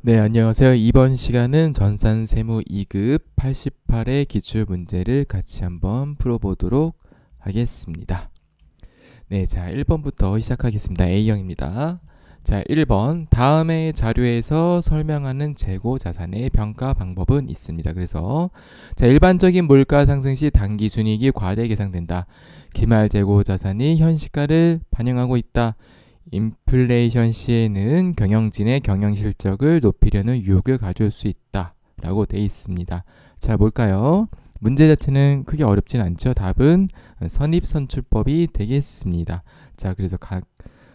네, 안녕하세요. 이번 시간은 전산세무 2급 88의 기출문제를 같이 한번 풀어보도록 하겠습니다. 네, 자, 1번부터 시작하겠습니다. A형입니다. 자, 1번. 다음의 자료에서 설명하는 재고 자산의 평가 방법은 있습니다. 그래서 자, 일반적인 물가 상승 시 당기 순이익이 과대 계상된다. 기말 재고 자산이 현시가를 반영하고 있다. 인플레이션 시에는 경영진의 경영 실적을 높이려는 유혹을 가져올 수 있다 라고 돼 있습니다. 자, 뭘까요? 문제 자체는 크게 어렵진 않죠. 답은 선입선출법이 되겠습니다. 자, 그래서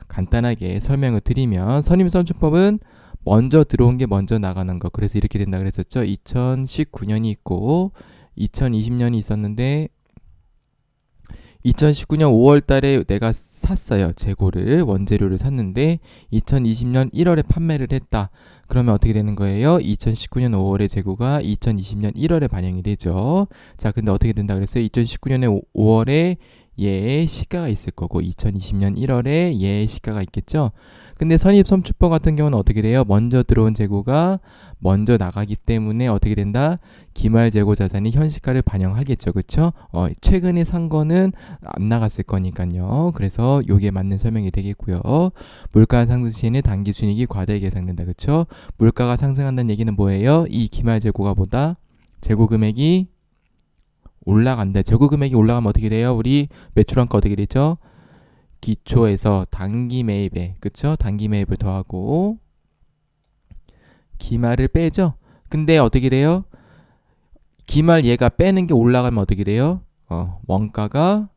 간단하게 설명을 드리면 선입선출법은 먼저 들어온 게 먼저 나가는 거. 그래서 이렇게 된다 그랬었죠. 2019년이 있고 2020년이 있었는데 2019년 5월 달에 내가 샀어요. 재고를, 원재료를 샀는데 2020년 1월에 판매를 했다. 그러면 어떻게 되는 거예요? 2019년 5월에 재고가 2020년 1월에 반영이 되죠. 자, 근데 어떻게 된다 그랬어요? 2019년에 5월에 얘의 시가가 있을 거고 2020년 1월에 얘의 시가가 있겠죠. 근데 선입선출법 같은 경우는 어떻게 돼요? 먼저 들어온 재고가 먼저 나가기 때문에 어떻게 된다? 기말 재고 자산이 현시가를 반영하겠죠. 그쵸? 최근에 산 거는 안 나갔을 거니까요. 그래서 요게 맞는 설명이 되겠고요. 물가 상승 시에는 당기 순이익이 과다하게 계상된다. 그쵸? 물가가 상승한다는 얘기는 뭐예요? 이 기말 재고가 보다 재고 금액이 올라간다. 재고 금액이 올라가면 어떻게 돼요? 우리 매출원가 어떻게 되죠? 기초에서 단기 매입에, 그쵸? 단기 매입을 더하고 기말을 빼죠. 근데 어떻게 돼요? 기말 얘가 빼는 게 올라가면 어떻게 돼요? 원가가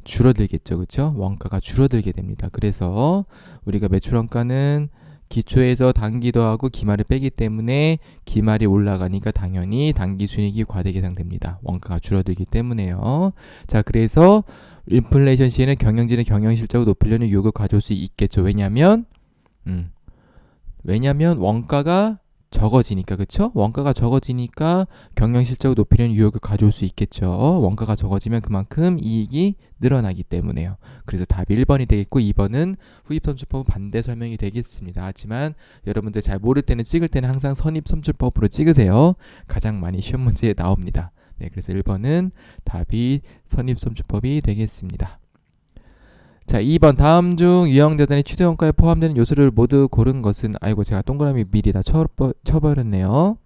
줄어들겠죠. 그쵸? 원가가 줄어들게 됩니다. 그래서 우리가 매출원가는 기초에서 단기 더하고 기말을 빼기 때문에 기말이 올라가니까 당연히 단기 순이익이 과대 계상됩니다. 원가가 줄어들기 때문에요. 자, 그래서 인플레이션 시에는 경영진의 경영 실적을 높이려는 유혹을 가져올 수 있겠죠. 왜냐면 원가가 적어지니까. 그쵸? 원가가 적어지니까 경영 실적을 높이려는 유혹을 가져올 수 있겠죠. 원가가 적어지면 그만큼 이익이 늘어나기 때문에요. 그래서 답이 1번이 되겠고 2번은 후입선출법은 반대 설명이 되겠습니다. 하지만 여러분들 잘 모를 때는 찍을 때는 항상 선입선출법으로 찍으세요. 가장 많이 시험 문제에 나옵니다. 네, 그래서 1번은 답이 선입선출법이 되겠습니다. 자, 2번. 다음 중 유형자산이 추대원가에 포함되는 요소를 모두 고른 것은, 아이고, 제가 동그라미 미리 다 쳐버렸네요.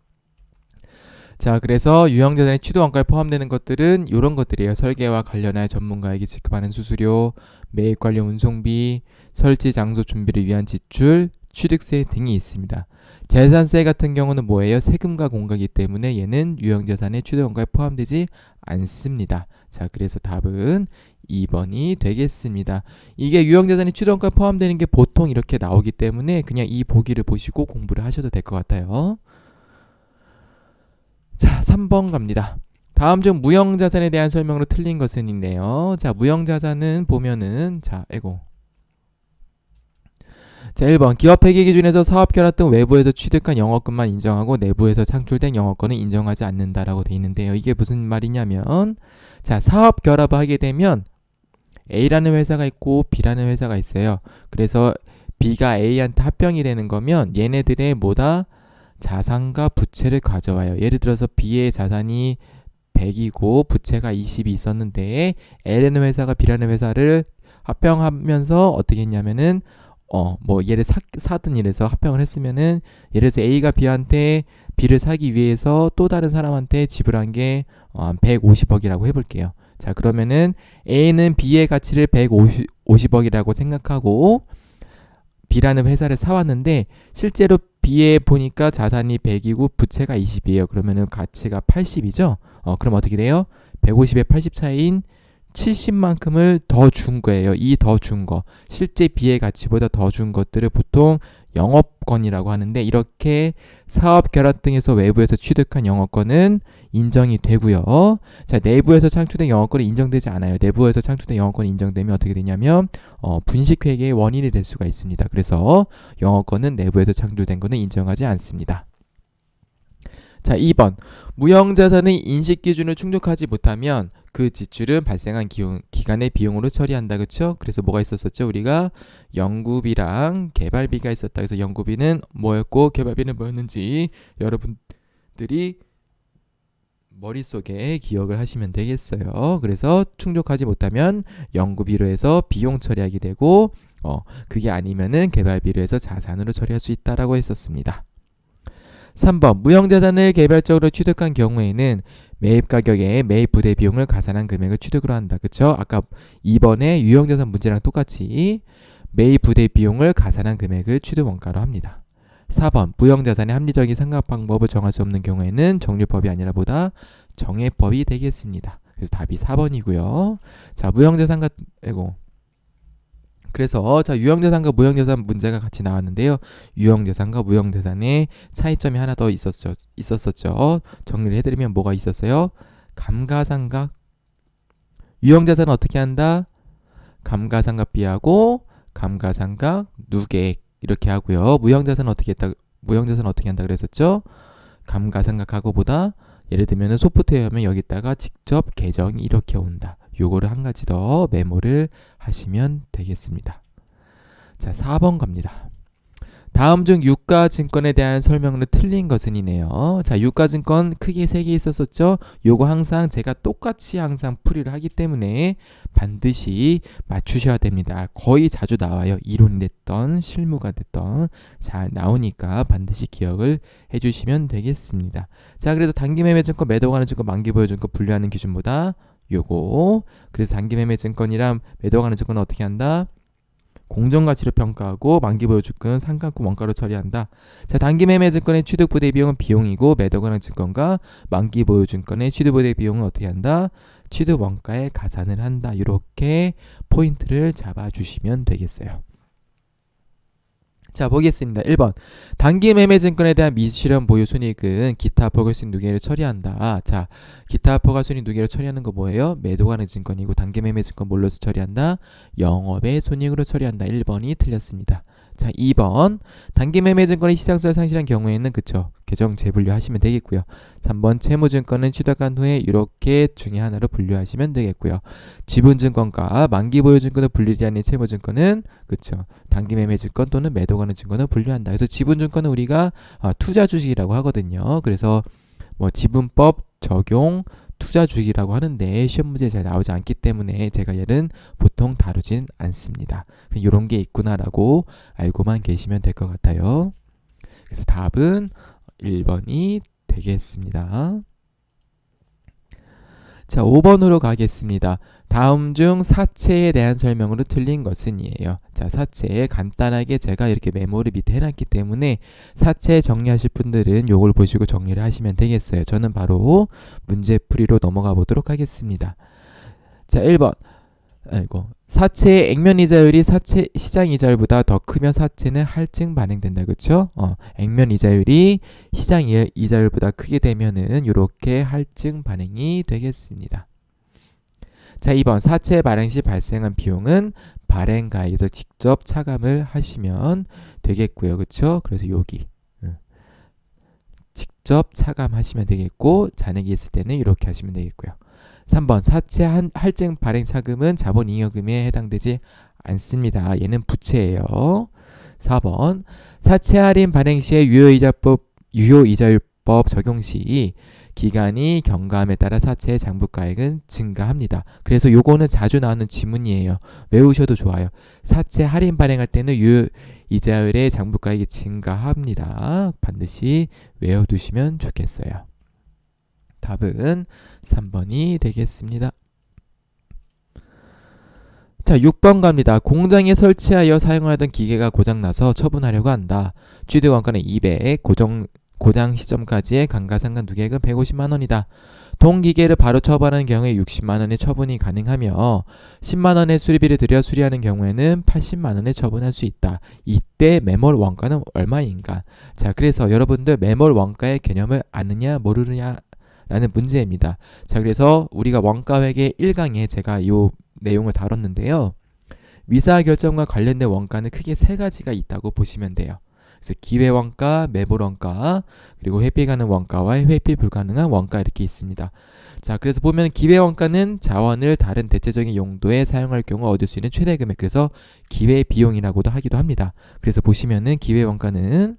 자, 그래서 유형자산이 추대원가에 포함되는 것들은 이런 것들이에요. 설계와 관련하여 전문가에게 지급하는 수수료, 매입 관련 운송비, 설치 장소 준비를 위한 지출, 취득세 등이 있습니다. 재산세 같은 경우는 뭐예요? 세금과 공과이기 때문에 얘는 유형자산의 추대원가에 포함되지 않습니다. 자, 그래서 답은 2번이 되겠습니다. 이게 유형자산이 추대원가에 포함되는 게 보통 이렇게 나오기 때문에 그냥 이 보기를 보시고 공부를 하셔도 될 것 같아요. 자, 3번 갑니다. 다음 중 무형자산에 대한 설명으로 틀린 것은 있네요. 자, 무형자산은 보면은 자, 1번. 기업회계 기준에서 사업결합 등 외부에서 취득한 영업권만 인정하고 내부에서 창출된 영업권은 인정하지 않는다라고 돼 있는데요. 이게 무슨 말이냐면 자, 사업결합을 하게 되면 A라는 회사가 있고 B라는 회사가 있어요. 그래서 B가 A한테 합병이 되는 거면 얘네들의 뭐다? 자산과 부채를 가져와요. 예를 들어서 B의 자산이 100이고 부채가 20이 있었는데 A라는 회사가 B라는 회사를 합병하면서 어떻게 했냐면은 얘를 사든 이래서 합병을 했으면은 예를 들어서 A가 B한테 B를 사기 위해서 또 다른 사람한테 지불한 게 150억이라고 해볼게요. 자, 그러면은 A는 B의 가치를 150억이라고 생각하고 B라는 회사를 사왔는데 실제로 B에 보니까 자산이 100이고 부채가 20이에요. 그러면은 가치가 80이죠. 그럼 어떻게 돼요? 150에 80 차이인 70만큼을 더 준 거예요. 이 더 준 거. 실제 B의 가치보다 더 준 것들을 보통 영업권이라고 하는데 이렇게 사업 결합 등에서 외부에서 취득한 영업권은 인정이 되고요. 자, 내부에서 창출된 영업권은 인정되지 않아요. 내부에서 창출된 영업권이 인정되면 어떻게 되냐면 분식회계의 원인이 될 수가 있습니다. 그래서 영업권은 내부에서 창출된 거는 인정하지 않습니다. 자, 2번. 무형자산의 인식기준을 충족하지 못하면 그 지출은 발생한 기간의 비용으로 처리한다. 그쵸? 그래서 뭐가 있었었죠? 우리가 연구비랑 개발비가 있었다. 그래서 연구비는 뭐였고 개발비는 뭐였는지 여러분들이 머릿속에 기억을 하시면 되겠어요. 그래서 충족하지 못하면 연구비로 해서 비용 처리하게 되고 그게 아니면은 개발비로 해서 자산으로 처리할 수 있다라고 했었습니다. 3번. 무형자산을 개별적으로 취득한 경우에는 매입 가격에 매입 부대 비용을 가산한 금액을 취득으로 한다. 그쵸? 아까 2번의 유형자산 문제랑 똑같이 매입 부대 비용을 가산한 금액을 취득 원가로 합니다. 4번. 무형자산의 합리적인 상각 방법을 정할 수 없는 경우에는 정률법이 아니라 보다 정해법이 되겠습니다. 그래서 답이 4번이고요. 자, 무형자산 그래서 자, 유형자산과 무형자산 문제가 같이 나왔는데요. 유형자산과 무형자산의 차이점이 하나 더 있었었죠. 정리를 해드리면 뭐가 있었어요? 감가상각. 유형자산은 어떻게 한다? 감가상각비하고 감가상각 누계액 이렇게 하고요. 무형자산은 어떻게 한다 그랬었죠? 감가상각하고보다 예를 들면 소프트웨어면 여기다가 직접 계정이 이렇게 온다. 요거를 한 가지 더 메모를 하시면 되겠습니다. 자, 4번 갑니다. 다음 중 유가증권에 대한 설명으로 틀린 것은 이네요. 자, 유가증권 크게 3개 있었었죠. 요거 항상 제가 똑같이 항상 풀이를 하기 때문에 반드시 맞추셔야 됩니다. 거의 자주 나와요. 이론이 됐던 실무가 됐던 잘 나오니까 반드시 기억을 해주시면 되겠습니다. 자, 그래서 단기매매증권, 매도가는 증권, 만기보유증권 분류하는 기준보다 요거. 그래서 단기매매증권이랑 매도가는 증권은 어떻게 한다? 공정가치로 평가하고 만기보유증권은 상각후 원가로 처리한다. 자, 단기매매증권의 취득부대 비용은 비용이고 매도가능 증권과 만기보유증권의 취득부대 비용은 어떻게 한다? 취득원가에 가산을 한다. 이렇게 포인트를 잡아주시면 되겠어요. 자, 보겠습니다. 1번. 단기매매증권에 대한 미실현 보유 손익은 기타 포괄손익 누계를 처리한다. 자, 기타 포괄손익 누계를 처리하는 거 뭐예요? 매도가능 증권이고 단기매매증권 뭘로 처리한다? 영업의 손익으로 처리한다. 1번이 틀렸습니다. 자, 2번. 단기매매증권이 시장가를 상실한 경우에는 그쵸, 계정 재분류하시면 되겠고요. 3번. 채무증권은 취득한 후에 이렇게 중에 하나로 분류하시면 되겠고요. 지분증권과 만기보유증권을 분리되지 않는 채무증권은 그쵸, 단기매매증권 또는 매도가능 증권을 분류한다. 그래서 지분증권은 우리가 투자주식이라고 하거든요. 그래서 뭐 지분법 적용 투자주식이라고 하는데 시험 문제에 잘 나오지 않기 때문에 제가 얘는 보통 다루진 않습니다. 이런 게 있구나라고 알고만 계시면 될 것 같아요. 그래서 답은 1번이 되겠습니다. 자, 5번으로 가겠습니다. 다음 중 사채에 대한 설명으로 틀린 것은 이에요. 자, 사채 간단하게 제가 이렇게 메모를 밑에 해놨기 때문에 사채 정리하실 분들은 요걸 보시고 정리를 하시면 되겠어요. 저는 바로 문제풀이로 넘어가 보도록 하겠습니다. 자, 1번. 사채의 액면이자율이 사채 시장이자율보다 더 크면 사채는 할증 반영된다. 그쵸? 액면이자율이 시장이자율보다 크게 되면은 이렇게 할증 반영이 되겠습니다. 자, 2번. 사채 발행 시 발생한 비용은 발행가에서 직접 차감을 하시면 되겠고요. 그쵸? 그래서 여기 직접 차감하시면 되겠고, 잔액이 있을 때는 이렇게 하시면 되겠고요. 3번. 사채 할증 발행 차금은 자본잉여금에 해당되지 않습니다. 얘는 부채예요. 4번. 사채 할인 발행 시에 유효이자율법 적용 시 기간이 경과함에 따라 사채의 장부가액은 증가합니다. 그래서 요거는 자주 나오는 지문이에요. 외우셔도 좋아요. 사채 할인 발행할 때는 유효이자율의 장부가액이 증가합니다. 반드시 외워두시면 좋겠어요. 답은 3번이 되겠습니다. 자, 6번 갑니다. 공장에 설치하여 사용하던 기계가 고장나서 처분하려고 한다. 취득원가는 200, 고장 시점까지의 감가상각 누계액은 150만원이다. 동기계를 바로 처분하는 경우에 60만원의 처분이 가능하며 10만원의 수리비를 들여 수리하는 경우에는 80만원의 처분할 수 있다. 이때 매몰 원가는 얼마인가? 자, 그래서 여러분들 매몰 원가의 개념을 아느냐 모르느냐 라는 문제입니다. 자, 그래서 우리가 원가회계 1강에 제가 이 내용을 다뤘는데요. 위사결정과 관련된 원가는 크게 3가지가 있다고 보시면 돼요. 그래서 기회 원가, 매몰 원가, 그리고 회피 가능 원가와 회피 불가능한 원가 이렇게 있습니다. 자, 그래서 보면 기회 원가는 자원을 다른 대체적인 용도에 사용할 경우 얻을 수 있는 최대 금액, 그래서 기회 비용이라고도 하기도 합니다. 그래서 보시면은 기회 원가는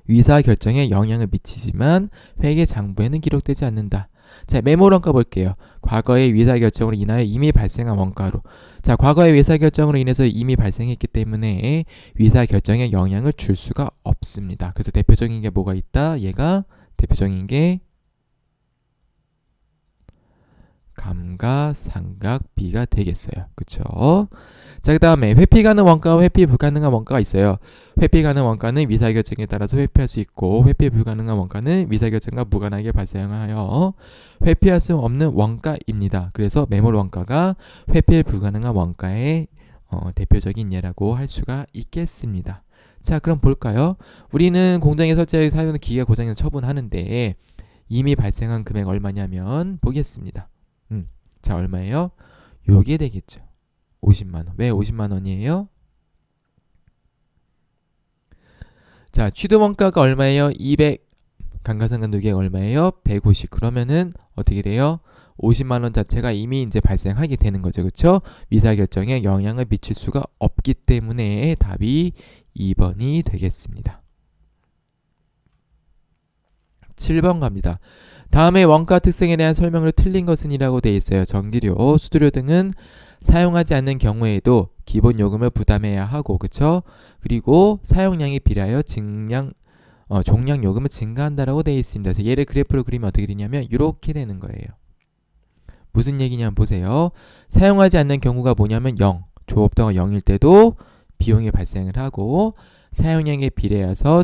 위사 결정에 영향을 미치지만 회계 장부에는 기록되지 않는다. 자, 매몰 원가 볼게요. 과거의 위사 결정으로 인하여 이미 발생한 원가로. 자, 과거의 위사 결정으로 인해서 이미 발생했기 때문에 위사 결정에 영향을 줄 수가 없습니다. 그래서 대표적인 게 뭐가 있다? 얘가 대표적인 게 감가상각비가 되겠어요. 그쵸? 자, 그 다음에 회피 가능 원가와 회피 불가능한 원가가 있어요. 회피 가능 원가는 위사 결정에 따라서 회피할 수 있고, 회피 불가능한 원가는 위사 결정과 무관하게 발생하여 회피할 수 없는 원가입니다. 그래서 매몰 원가가 회피 불가능한 원가의 대표적인 예라고 할 수가 있겠습니다. 자, 그럼 볼까요? 우리는 공장에 설치하여 사용하는 기계가 고장에서 처분하는데 이미 발생한 금액 얼마냐면 보겠습니다. 자, 얼마예요? 요게 되겠죠. 50만원. 왜 50만원이에요? 자, 취득원가가 얼마예요? 200. 감가상각누계가 얼마예요? 150. 그러면은 어떻게 돼요? 50만원 자체가 이미 이제 발생하게 되는 거죠. 그쵸? 위사 결정에 영향을 미칠 수가 없기 때문에 답이 2번이 되겠습니다. 7번 갑니다. 다음에 원가 특성에 대한 설명으로 틀린 것은 이라고 되어 있어요. 전기료, 수수료 등은 사용하지 않는 경우에도 기본 요금을 부담해야 하고, 그쵸? 그리고 사용량에 비례하여 종량 요금은 증가한다라고 되어 있습니다. 그래서 얘를 그래프로 그리면 어떻게 되냐면 이렇게 되는 거예요. 무슨 얘기냐면 보세요. 사용하지 않는 경우가 뭐냐면 0, 조업도가 0일 때도 비용이 발생을 하고, 사용량에 비례해서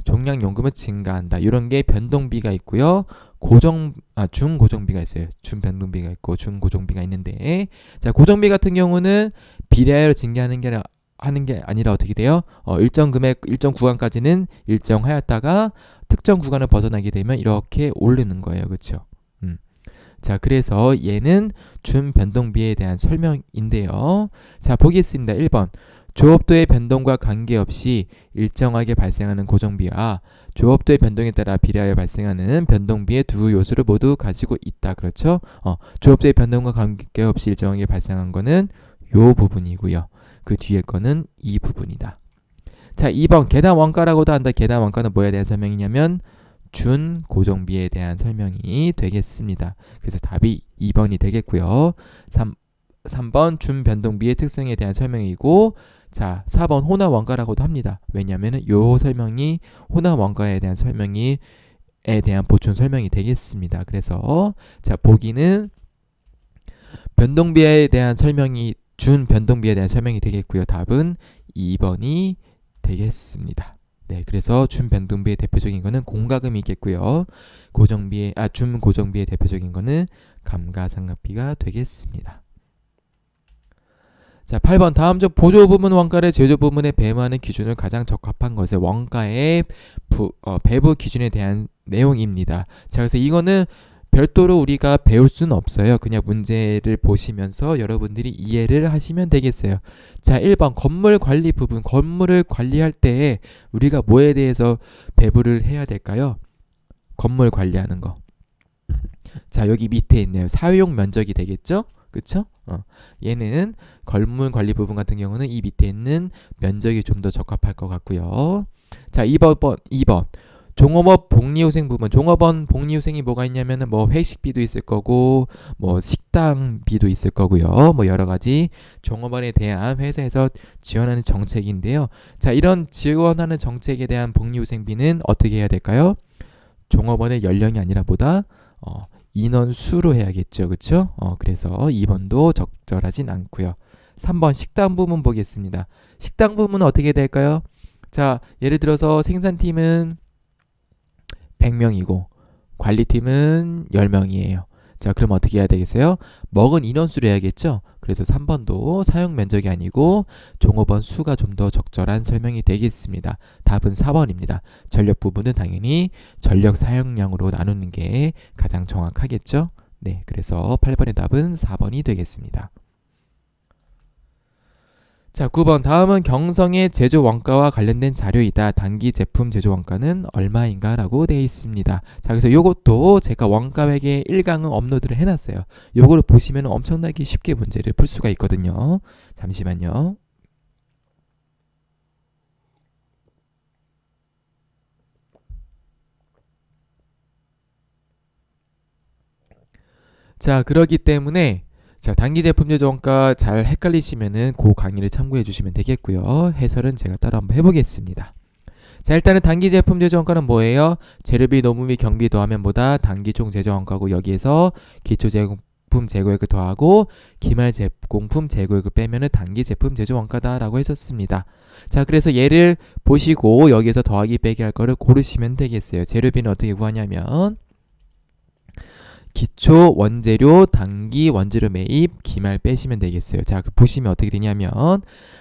종량 요금은 증가한다. 이런 게 변동비가 있고요. 중고정비가 있어요. 준변동비가 있고 중고정비가 있는데, 자, 고정비 같은 경우는 비례하여 증가하는 게 아니라 어떻게 돼요? 일정 금액, 일정 구간까지는 일정하였다가 특정 구간을 벗어나게 되면 이렇게 오르는 거예요. 그렇죠? 자, 그래서 얘는 준변동비에 대한 설명인데요. 자, 보겠습니다. 1번. 조업도의 변동과 관계없이 일정하게 발생하는 고정비와 조업도의 변동에 따라 비례하여 발생하는 변동비의 두 요소를 모두 가지고 있다. 그렇죠? 조업도의 변동과 관계없이 일정하게 발생한 거는 요 부분이고요. 그 뒤에 거는 이 부분이다. 자, 2번 계단 원가라고도 한다. 계단 원가는 뭐에 대한 설명이냐면 준고정비에 대한 설명이 되겠습니다. 그래서 답이 2번이 되겠고요. 3번 준변동비의 특성에 대한 설명이고, 자, 4번 혼합 원가라고도 합니다. 왜냐하면 요 설명이 혼합 원가에 대한 설명에 대한 보충 설명이 되겠습니다. 그래서 자, 보기는 변동비에 대한 설명이 준변동비에 대한 설명이 되겠고요. 답은 2번이 되겠습니다. 네, 그래서 준변동비의 대표적인 거는 공과금이 있겠고요. 준고정비의 대표적인 거는 감가상각비가 되겠습니다. 자, 8번 다음 중 보조 부문 원가를 제조 부문에 배분하는 기준을 가장 적합한 것은 원가의 배부 기준에 대한 내용입니다. 자, 그래서 이거는 별도로 우리가 배울 수는 없어요. 그냥 문제를 보시면서 여러분들이 이해를 하시면 되겠어요. 자, 1번 건물 관리 부분. 건물을 관리할 때 우리가 뭐에 대해서 배부를 해야 될까요? 건물 관리하는 거. 자, 여기 밑에 있네요. 사용 면적이 되겠죠? 그쵸? 얘는 건물 관리 부분 같은 경우는 이 밑에 있는 면적이 좀 더 적합할 것 같고요. 자, 2번. 종업원 복리후생 부분. 종업원 복리후생이 뭐가 있냐면은 뭐 회식비도 있을 거고, 뭐 식당비도 있을 거고요. 뭐 여러 가지 종업원에 대한 회사에서 지원하는 정책인데요. 자, 이런 지원하는 정책에 대한 복리후생비는 어떻게 해야 될까요? 종업원의 연령이 아니라 보다 인원수로 해야겠죠. 그쵸? 그래서 2번도 적절하진 않고요. 3번 식당 부문 보겠습니다. 식당 부문은 어떻게 될까요? 자, 예를 들어서 생산팀은 100명이고 관리팀은 10명이에요. 자, 그럼 어떻게 해야 되겠어요? 먹은 인원수로 해야겠죠? 그래서 3번도 사용 면적이 아니고 종업원 수가 좀 더 적절한 설명이 되겠습니다. 답은 4번입니다. 전력 부분은 당연히 전력 사용량으로 나누는 게 가장 정확하겠죠? 네, 그래서 8번의 답은 4번이 되겠습니다. 자, 9번. 다음은 경성의 제조 원가와 관련된 자료이다. 단기 제품 제조 원가는 얼마인가? 라고 되어 있습니다. 자, 그래서 요것도 제가 원가백에 1강은 업로드를 해놨어요. 요거를 보시면 엄청나게 쉽게 문제를 풀 수가 있거든요. 잠시만요. 자, 그러기 때문에 자, 단기 제품 제조 원가 잘 헷갈리시면은 그 강의를 참고해 주시면 되겠고요. 해설은 제가 따로 한번 해보겠습니다. 자, 일단은 단기 제품 제조 원가는 뭐예요? 재료비, 노무 및 경비 더하면보다 단기 총 제조 원가고, 여기에서 기초 제품 재고액을 더하고 기말 제공품 재고액을 빼면은 단기 제품 제조 원가다라고 했었습니다. 자, 그래서 얘를 보시고 여기에서 더하기 빼기 할 거를 고르시면 되겠어요. 재료비는 어떻게 구하냐면 기초 원재료, 단기 원재료 매입, 기말 빼시면 되겠어요. 자, 보시면 어떻게 되냐면,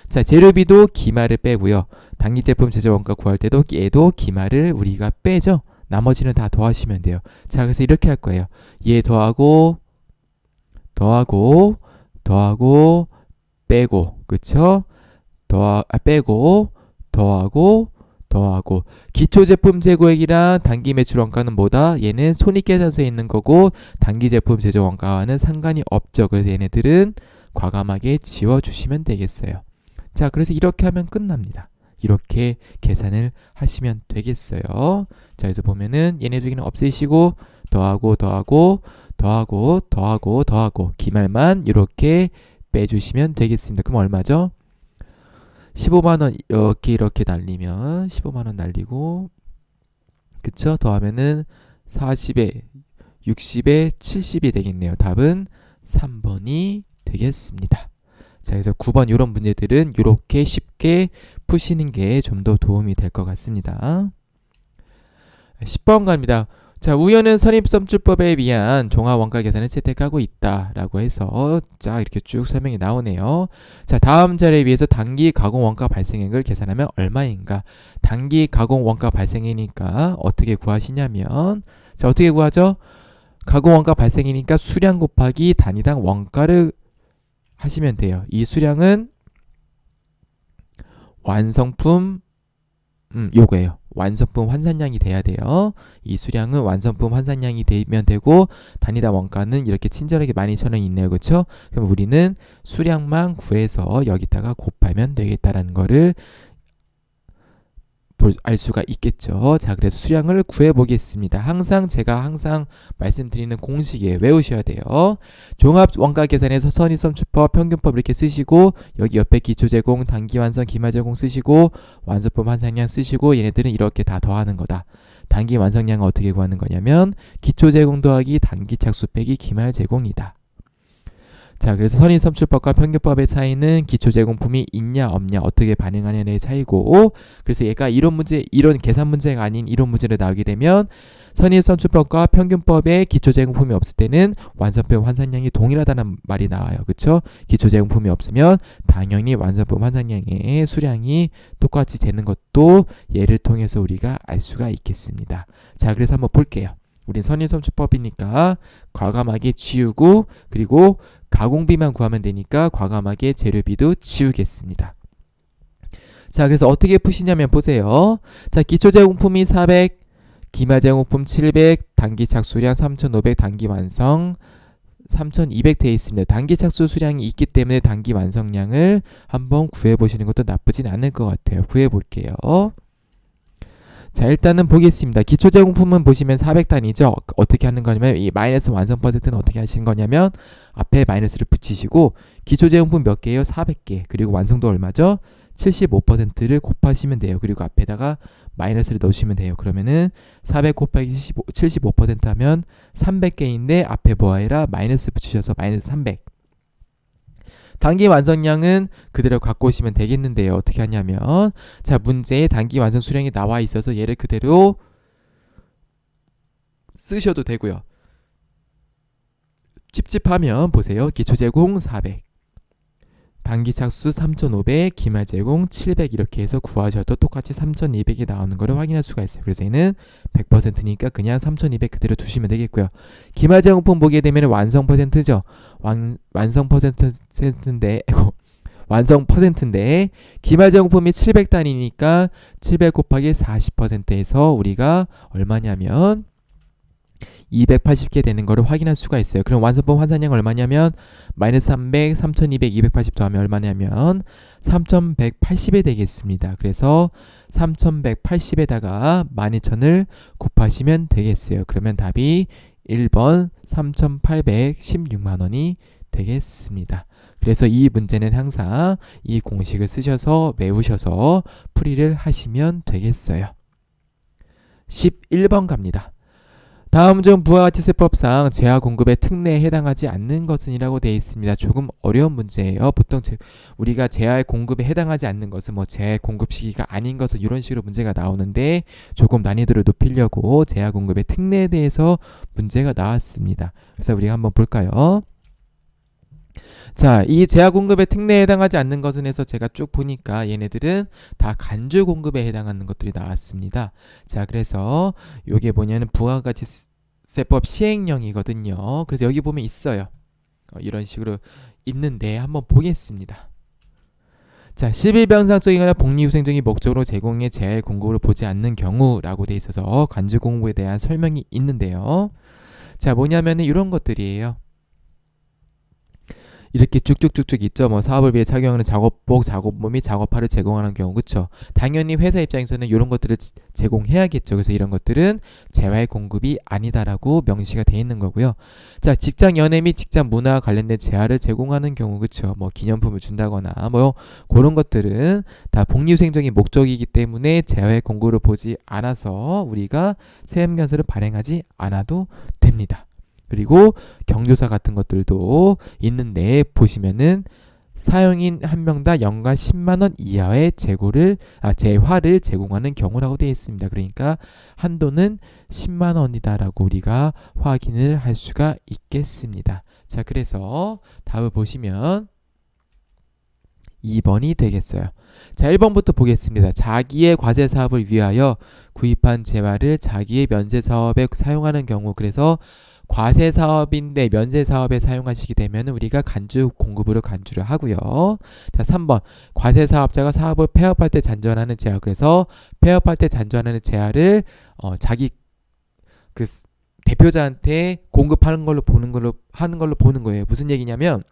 자, 재료비도 기말을 빼고요. 단기 제품 제조 원가 구할 때도 얘도 기말을 우리가 빼죠. 나머지는 다 더하시면 돼요. 자, 그래서 이렇게 할 거예요. 얘 더하고 빼고, 그쵸? 빼고 더하고 기초 제품 재고액이랑 단기 매출 원가는 뭐다? 얘는 손익계산서에 있는 거고, 단기 제품 제조 원가와는 상관이 없죠. 그래서 얘네들은 과감하게 지워주시면 되겠어요. 자, 그래서 이렇게 하면 끝납니다. 이렇게 계산을 하시면 되겠어요. 자, 그래서 보면은 얘네 중에는 없애시고 더하고 기말만 이렇게 빼주시면 되겠습니다. 그럼 얼마죠? 15만원 이렇게 날리면 15만원 날리고, 그쵸? 더하면은 40에 60에 70이 되겠네요. 답은 3번이 되겠습니다. 자, 그래서 9번 이런 문제들은 이렇게 쉽게 푸시는 게 좀 더 도움이 될 것 같습니다. 10번 갑니다. 자, 우연은 선입선출법에 의한 종합원가 계산을 채택하고 있다라고 해서 자, 이렇게 쭉 설명이 나오네요. 자, 다음 자료에 비해서 단기 가공원가 발생액을 계산하면 얼마인가? 단기 가공원가 발생이니까 어떻게 구하시냐면, 자, 어떻게 구하죠? 가공원가 발생이니까 수량 곱하기 단위당 원가를 하시면 돼요. 이 수량은 완성품 요거예요. 완성품 환산량이 돼야 돼요. 이 수량은 완성품 환산량이 되면 되고, 단위당 원가는 이렇게 친절하게 12,000원이 있네요. 그쵸? 그럼 우리는 수량만 구해서 여기다가 곱하면 되겠다라는 거를 알 수가 있겠죠. 자, 그래서 수량을 구해보겠습니다. 제가 항상 말씀드리는 공식이에요. 외우셔야 돼요. 종합원가 계산에서 선입선출법, 평균법 이렇게 쓰시고, 여기 옆에 기초제공, 단기완성, 기말제공 쓰시고, 완성품 환산량 쓰시고, 얘네들은 이렇게 다 더하는 거다. 단기 완성량은 어떻게 구하는 거냐면 기초제공 더하기 단기 착수 빼기 기말제공이다. 자, 그래서 선입선출법과 평균법의 차이는 기초제공품이 있냐 없냐 어떻게 반응하냐의 차이고, 그래서 얘가 이런 계산 문제가 아닌 이런 문제로 나오게 되면 선입선출법과 평균법에 기초제공품이 없을 때는 완성품 환산량이 동일하다는 말이 나와요. 그쵸? 기초제공품이 없으면 당연히 완성품 환산량의 수량이 똑같이 되는 것도 얘를 통해서 우리가 알 수가 있겠습니다. 자, 그래서 한번 볼게요. 우린 선입선출법이니까 과감하게 지우고, 그리고 가공비만 구하면 되니까 과감하게 재료비도 지우겠습니다. 자, 그래서 어떻게 푸시냐면 보세요. 자, 기초제공품이 400, 기말제공품 700, 단기 착수량 3,500, 단기 완성 3,200 되어 있습니다. 단기 착수 수량이 있기 때문에 단기 완성량을 한번 구해보시는 것도 나쁘진 않을 것 같아요. 구해볼게요. 자, 일단은 보겠습니다. 기초제공품은 보시면 400단위죠. 어떻게 하는 거냐면 이 마이너스 완성 퍼센트는 어떻게 하시는 거냐면 앞에 마이너스를 붙이시고, 기초제공품 몇 개예요? 400개. 그리고 완성도 얼마죠? 75%를 곱하시면 돼요. 그리고 앞에다가 마이너스를 넣으시면 돼요. 그러면은 400 곱하기 75% 하면 300개인데 앞에 뭐해라? 마이너스 붙이셔서 마이너스 300. 단기 완성량은 그대로 갖고 오시면 되겠는데요. 어떻게 하냐면, 자, 문제에 단기 완성 수량이 나와 있어서 얘를 그대로 쓰셔도 되고요. 찝찝하면 보세요. 기초제공 400, 단기 착수 3,500, 기말제공 700 이렇게 해서 구하셔도 똑같이 3,200이 나오는 것을 확인할 수가 있어요. 그래서 얘는 100%니까 그냥 3,200 그대로 두시면 되겠고요. 기말제공품 보게 되면 완성 퍼센트죠. 완성 퍼센트인데 완성 퍼센트인데 기말제공품이 700단위니까 700 곱하기 40%에서 우리가 얼마냐면 280개 되는 거를 확인할 수가 있어요. 그럼 완성품 환산량 얼마냐면 마이너스 300, 3200, 280 더하면 얼마냐면 3180이 되겠습니다. 그래서 3180에다가 12000을 곱하시면 되겠어요. 그러면 답이 1번 3816만원이 되겠습니다. 그래서 이 문제는 항상 이 공식을 쓰셔서 외우셔서 풀이를 하시면 되겠어요. 11번 갑니다. 다음 중 부와 같이 세법상 재화 공급의 특례에 해당하지 않는 것은 이라고 되어 있습니다. 조금 어려운 문제예요. 보통 우리가 재화의 공급에 해당하지 않는 것은 뭐 재화의 공급 시기가 아닌 것은 이런 식으로 문제가 나오는데 조금 난이도를 높이려고 재화 공급의 특례에 대해서 문제가 나왔습니다. 그래서 우리가 한번 볼까요? 자, 이 재화 공급의 특례에 해당하지 않는 것은 해서 제가 쭉 보니까 얘네들은 다 간주 공급에 해당하는 것들이 나왔습니다. 자, 그래서 요게 뭐냐면 부가가치세법 시행령이거든요. 그래서 여기 보면 있어요. 이런 식으로 있는데 한번 보겠습니다. 자, 11병상적이거나 복리후생적인 목적으로 제공의 재화의 공급을 보지 않는 경우라고 돼 있어서 간주 공급에 대한 설명이 있는데요. 자, 뭐냐면은 이런 것들이에요. 이렇게 쭉쭉쭉쭉 있죠. 뭐 사업을 위해 착용하는 작업복, 작업복 및 작업화를 제공하는 경우, 그쵸? 당연히 회사 입장에서는 이런 것들을 제공해야겠죠. 그래서 이런 것들은 재화의 공급이 아니다라고 명시가 돼 있는 거고요. 자, 직장 연예 및 직장 문화와 관련된 재화를 제공하는 경우, 그쵸? 뭐 기념품을 준다거나 뭐 그런 것들은 다 복리후생적인 목적이기 때문에 재화의 공급을 보지 않아서 우리가 세무견서를 발행하지 않아도 됩니다. 그리고 경조사 같은 것들도 있는데 보시면은 사용인 한 명당 연간 10만원 이하의 재화를 제공하는 경우라고 되어 있습니다. 그러니까 한도는 10만원이다라고 우리가 확인을 할 수가 있겠습니다. 자, 그래서 답을 보시면 2번이 되겠어요. 자, 1번부터 보겠습니다. 자기의 과세 사업을 위하여 구입한 재화를 자기의 면세 사업에 사용하는 경우, 그래서 과세 사업인데 면세 사업에 사용하시게 되면 우리가 간주 공급으로 간주를 하고요. 자, 3번 과세 사업자가 사업을 폐업할 때 잔존하는 재화, 그래서 폐업할 때 잔존하는 재화를 자기 그 대표자한테 공급하는 걸로 보는 거예요. 무슨 얘기냐면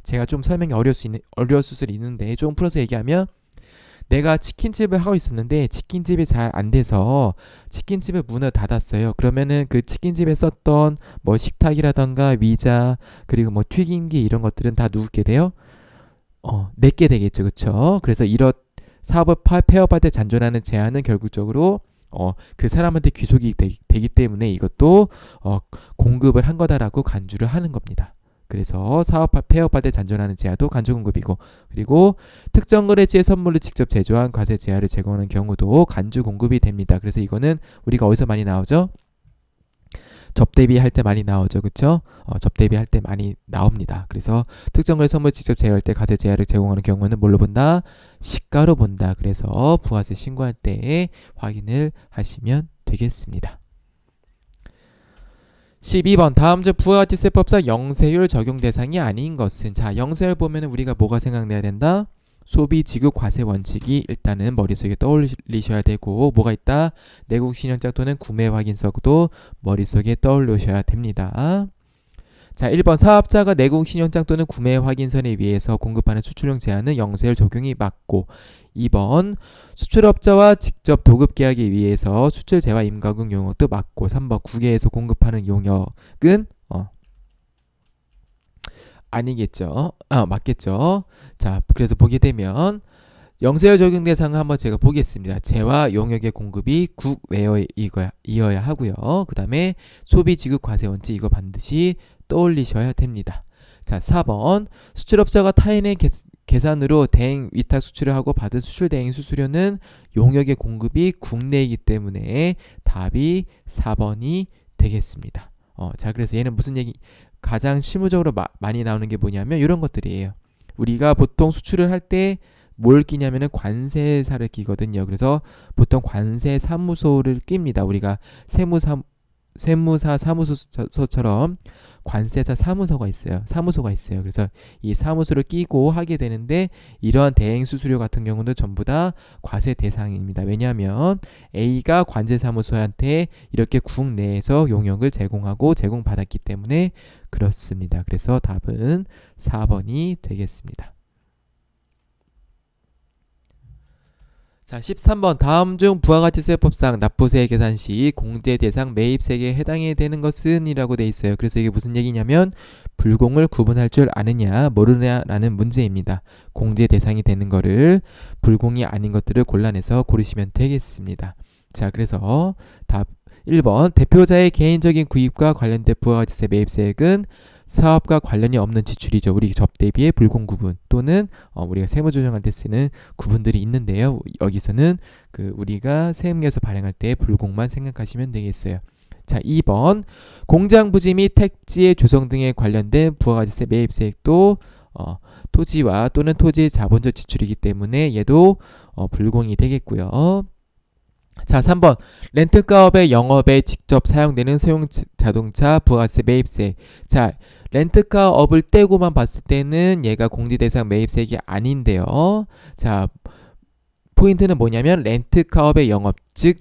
제가 좀 설명이 어려웠을 수 있는데 조금 풀어서 얘기하면, 내가 치킨집을 하고 있었는데 치킨집이 잘 안 돼서 치킨집의 문을 닫았어요. 그러면은 그 치킨집에 썼던 뭐 식탁이라던가 위자, 그리고 뭐 튀김기 이런 것들은 다 누구게 돼요? 내게 되겠죠. 그쵸? 그래서 이런 사업을 폐업할 때 잔존하는 제한은 결국적으로 그 사람한테 귀속이 되기 때문에 이것도 공급을 한 거다라고 간주를 하는 겁니다. 그래서 사업 폐업할 때 잔존하는 재화도 간주 공급이고, 그리고 특정 거래지의 선물을 직접 제조한 과세 재화를 제공하는 경우도 간주 공급이 됩니다. 그래서 이거는 우리가 어디서 많이 나오죠? 접대비 할 때 많이 나오죠. 그쵸? 접대비 할 때 많이 나옵니다. 그래서 특정 거래 선물 직접 제조할 때 과세 재화를 제공하는 경우는 뭘로 본다? 시가로 본다. 그래서 부가세 신고할 때 확인을 하시면 되겠습니다. 12번 다음 중 부가가치세법상 영세율 적용 대상이 아닌 것은, 자, 영세율 보면 우리가 뭐가 생각나야 된다? 소비지급 과세 원칙이 일단은 머릿속에 떠올리셔야 되고, 뭐가 있다? 내국 신용장 또는 구매 확인서도 머릿속에 떠올리셔야 됩니다. 자, 1번 사업자가 내국 신용장 또는 구매 확인서에 의해서 공급하는 수출용 제한은 영세율 적용이 맞고, 2번 수출업자와 직접 도급 계약에 의해서 수출 재화 임가공 용역도 맞고, 3번 국외에서 공급하는 용역은 아니겠죠. 맞겠죠. 자, 그래서 보게 되면 영세율 적용 대상을 한번 제가 보겠습니다. 재화 용역의 공급이 국외여야 하고요. 그 다음에 소비 지급 과세 원칙, 이거 반드시 떠올리셔야 됩니다. 자, 4번 수출업자가 타인의 계산으로 대행 위탁 수출을 하고 받은 수출 대행 수수료는 용역의 공급이 국내이기 때문에 답이 4번이 되겠습니다. 자, 그래서 얘는 무슨 얘기, 가장 실무적으로 많이 나오는 게 뭐냐면 이런 것들이에요. 우리가 보통 수출을 할 때 뭘 끼냐면은 관세사를 끼거든요. 그래서 보통 관세사무소를 낍니다. 우리가 세무사 사무소처럼 관세사 사무소가 있어요. 그래서 이 사무소를 끼고 하게 되는데 이러한 대행 수수료 같은 경우는 전부 다 과세 대상입니다. 왜냐하면 A가 관세사무소한테 이렇게 국내에서 용역을 제공받았기 때문에 그렇습니다. 그래서 답은 4번이 되겠습니다. 자, 13번 다음 중 부가가치세법상 납부세 계산 시 공제 대상 매입세액에 해당이 되는 것은 이라고 돼 있어요. 그래서 이게 무슨 얘기냐면 불공을 구분할 줄 아느냐 모르냐라는 문제입니다. 공제 대상이 되는 거를 불공이 아닌 것들을 골라내서 고르시면 되겠습니다. 자, 그래서 답 1번 대표자의 개인적인 구입과 관련된 부가가치세 매입세액은 사업과 관련이 없는 지출이죠. 우리 접대비의 불공 구분 또는 우리가 세무 조정할 때 쓰는 구분들이 있는데요. 여기서는 우리가 세무에서 발행할 때 불공만 생각하시면 되겠어요. 자, 2번 공장 부지 및 택지의 조성 등에 관련된 부가가치세 매입세액도 토지와 또는 토지의 자본적 지출이기 때문에 얘도 불공이 되겠고요. 자, 3번 렌트카업의 영업에 직접 사용되는 소형 자동차 부가가치세 매입세. 자, 렌트카업을 떼고만 봤을 때는 얘가 공제대상 매입세액이 아닌데요. 자, 포인트는 뭐냐면 렌트카업의 영업, 즉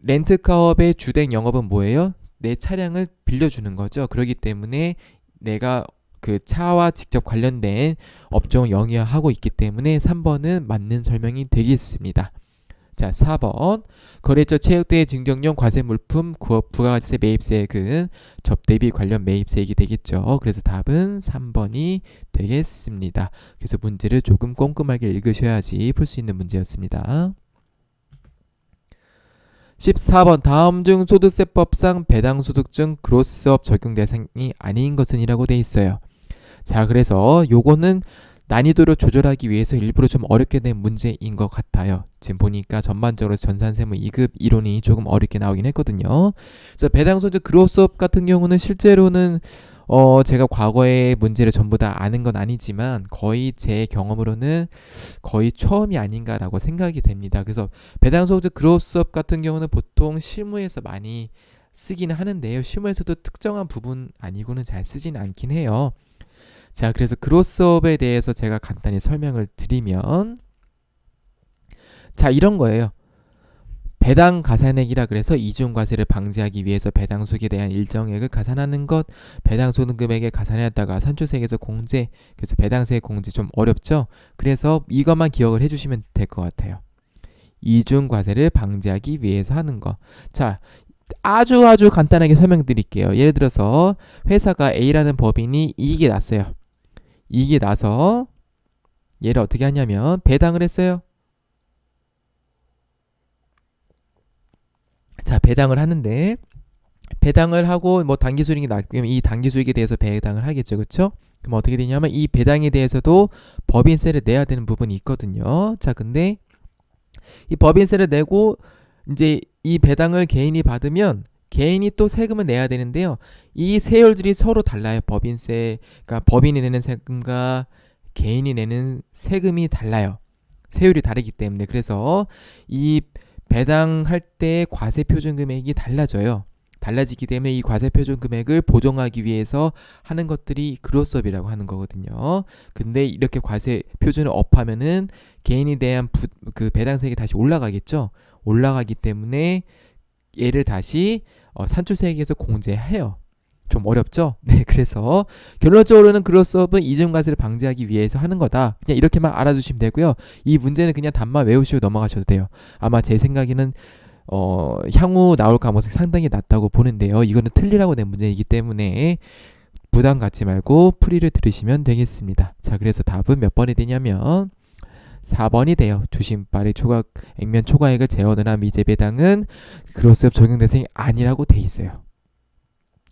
렌트카업의 주된 영업은 뭐예요? 내 차량을 빌려주는 거죠. 그렇기 때문에 내가 그 차와 직접 관련된 업종을 영위하고 있기 때문에 3번은 맞는 설명이 되겠습니다. 자, 4번 거래처 체육대회 증정용 과세물품 부가가치세 매입세액은 접대비 관련 매입세액이 되겠죠. 그래서 답은 3번이 되겠습니다. 그래서 문제를 조금 꼼꼼하게 읽으셔야지 풀 수 있는 문제였습니다. 14번 다음 중 소득세법상 배당소득 중 그로스업 적용 대상이 아닌 것은 이라고 돼 있어요. 자, 그래서 요거는 난이도를 조절하기 위해서 일부러 좀 어렵게 된 문제인 것 같아요. 지금 보니까 전반적으로 전산세무 2급 이론이 조금 어렵게 나오긴 했거든요. 그래서 배당소득 그로스업 같은 경우는 실제로는 제가 과거의 문제를 전부 다 아는 건 아니지만 거의 제 경험으로는 거의 처음이 아닌가라고 생각이 됩니다. 그래서 배당소득 그로스업 같은 경우는 보통 실무에서 많이 쓰기는 하는데요. 실무에서도 특정한 부분 아니고는 잘 쓰지는 않긴 해요. 자, 그래서 그로스업에 대해서 제가 간단히 설명을 드리면 자, 이런 거예요. 배당 가산액이라 그래서 이중과세를 방지하기 위해서 배당소득에 대한 일정액을 가산하는 것, 배당소득 금액에 가산했다가 산출세액에서 공제, 그래서 배당세액 공제 좀 어렵죠? 그래서 이것만 기억을 해주시면 될 것 같아요. 이중과세를 방지하기 위해서 하는 거. 자, 아주 간단하게 설명드릴게요. 예를 들어서 회사가 A라는 법인이 이익이 났어요. 이익이 나서 얘를 어떻게 하냐면 배당을 했어요. 자, 배당을 하는데 배당을 하고 뭐 단기수익이 나면 이 단기수익에 대해서 배당을 하겠죠. 그렇죠? 그럼 어떻게 되냐면 이 배당에 대해서도 법인세를 내야 되는 부분이 있거든요. 자, 근데 이 법인세를 내고 이제 이 배당을 개인이 받으면 개인이 또 세금을 내야 되는데요. 이 세율들이 서로 달라요. 그러니까 법인이 내는 세금과 개인이 내는 세금이 달라요. 세율이 다르기 때문에. 그래서 이 배당할 때 과세표준 금액이 달라져요. 달라지기 때문에 이 과세표준 금액을 보정하기 위해서 하는 것들이 그로스업이라고 하는 거거든요. 근데 이렇게 과세표준을 업하면은 개인에 대한 그 배당세액이 다시 올라가겠죠. 올라가기 때문에 얘를 다시 산출세액에서 공제해요. 좀 어렵죠? 네, 그래서 결론적으로는 그로스업은 이중과세를 방지하기 위해서 하는 거다. 그냥 이렇게만 알아두시면 되고요. 이 문제는 그냥 답만 외우시고 넘어가셔도 돼요. 아마 제 생각에는 향후 나올 가능성이 상당히 낮다고 보는데요. 이거는 틀리라고 낸 문제이기 때문에 부담 갖지 말고 풀이를 들으시면 되겠습니다. 자, 그래서 답은 몇 번이 되냐면 4번이 돼요. 주식발의 액면 초과액을 재원을 한 미제 배당은 그로스업 적용 대상이 아니라고 돼 있어요.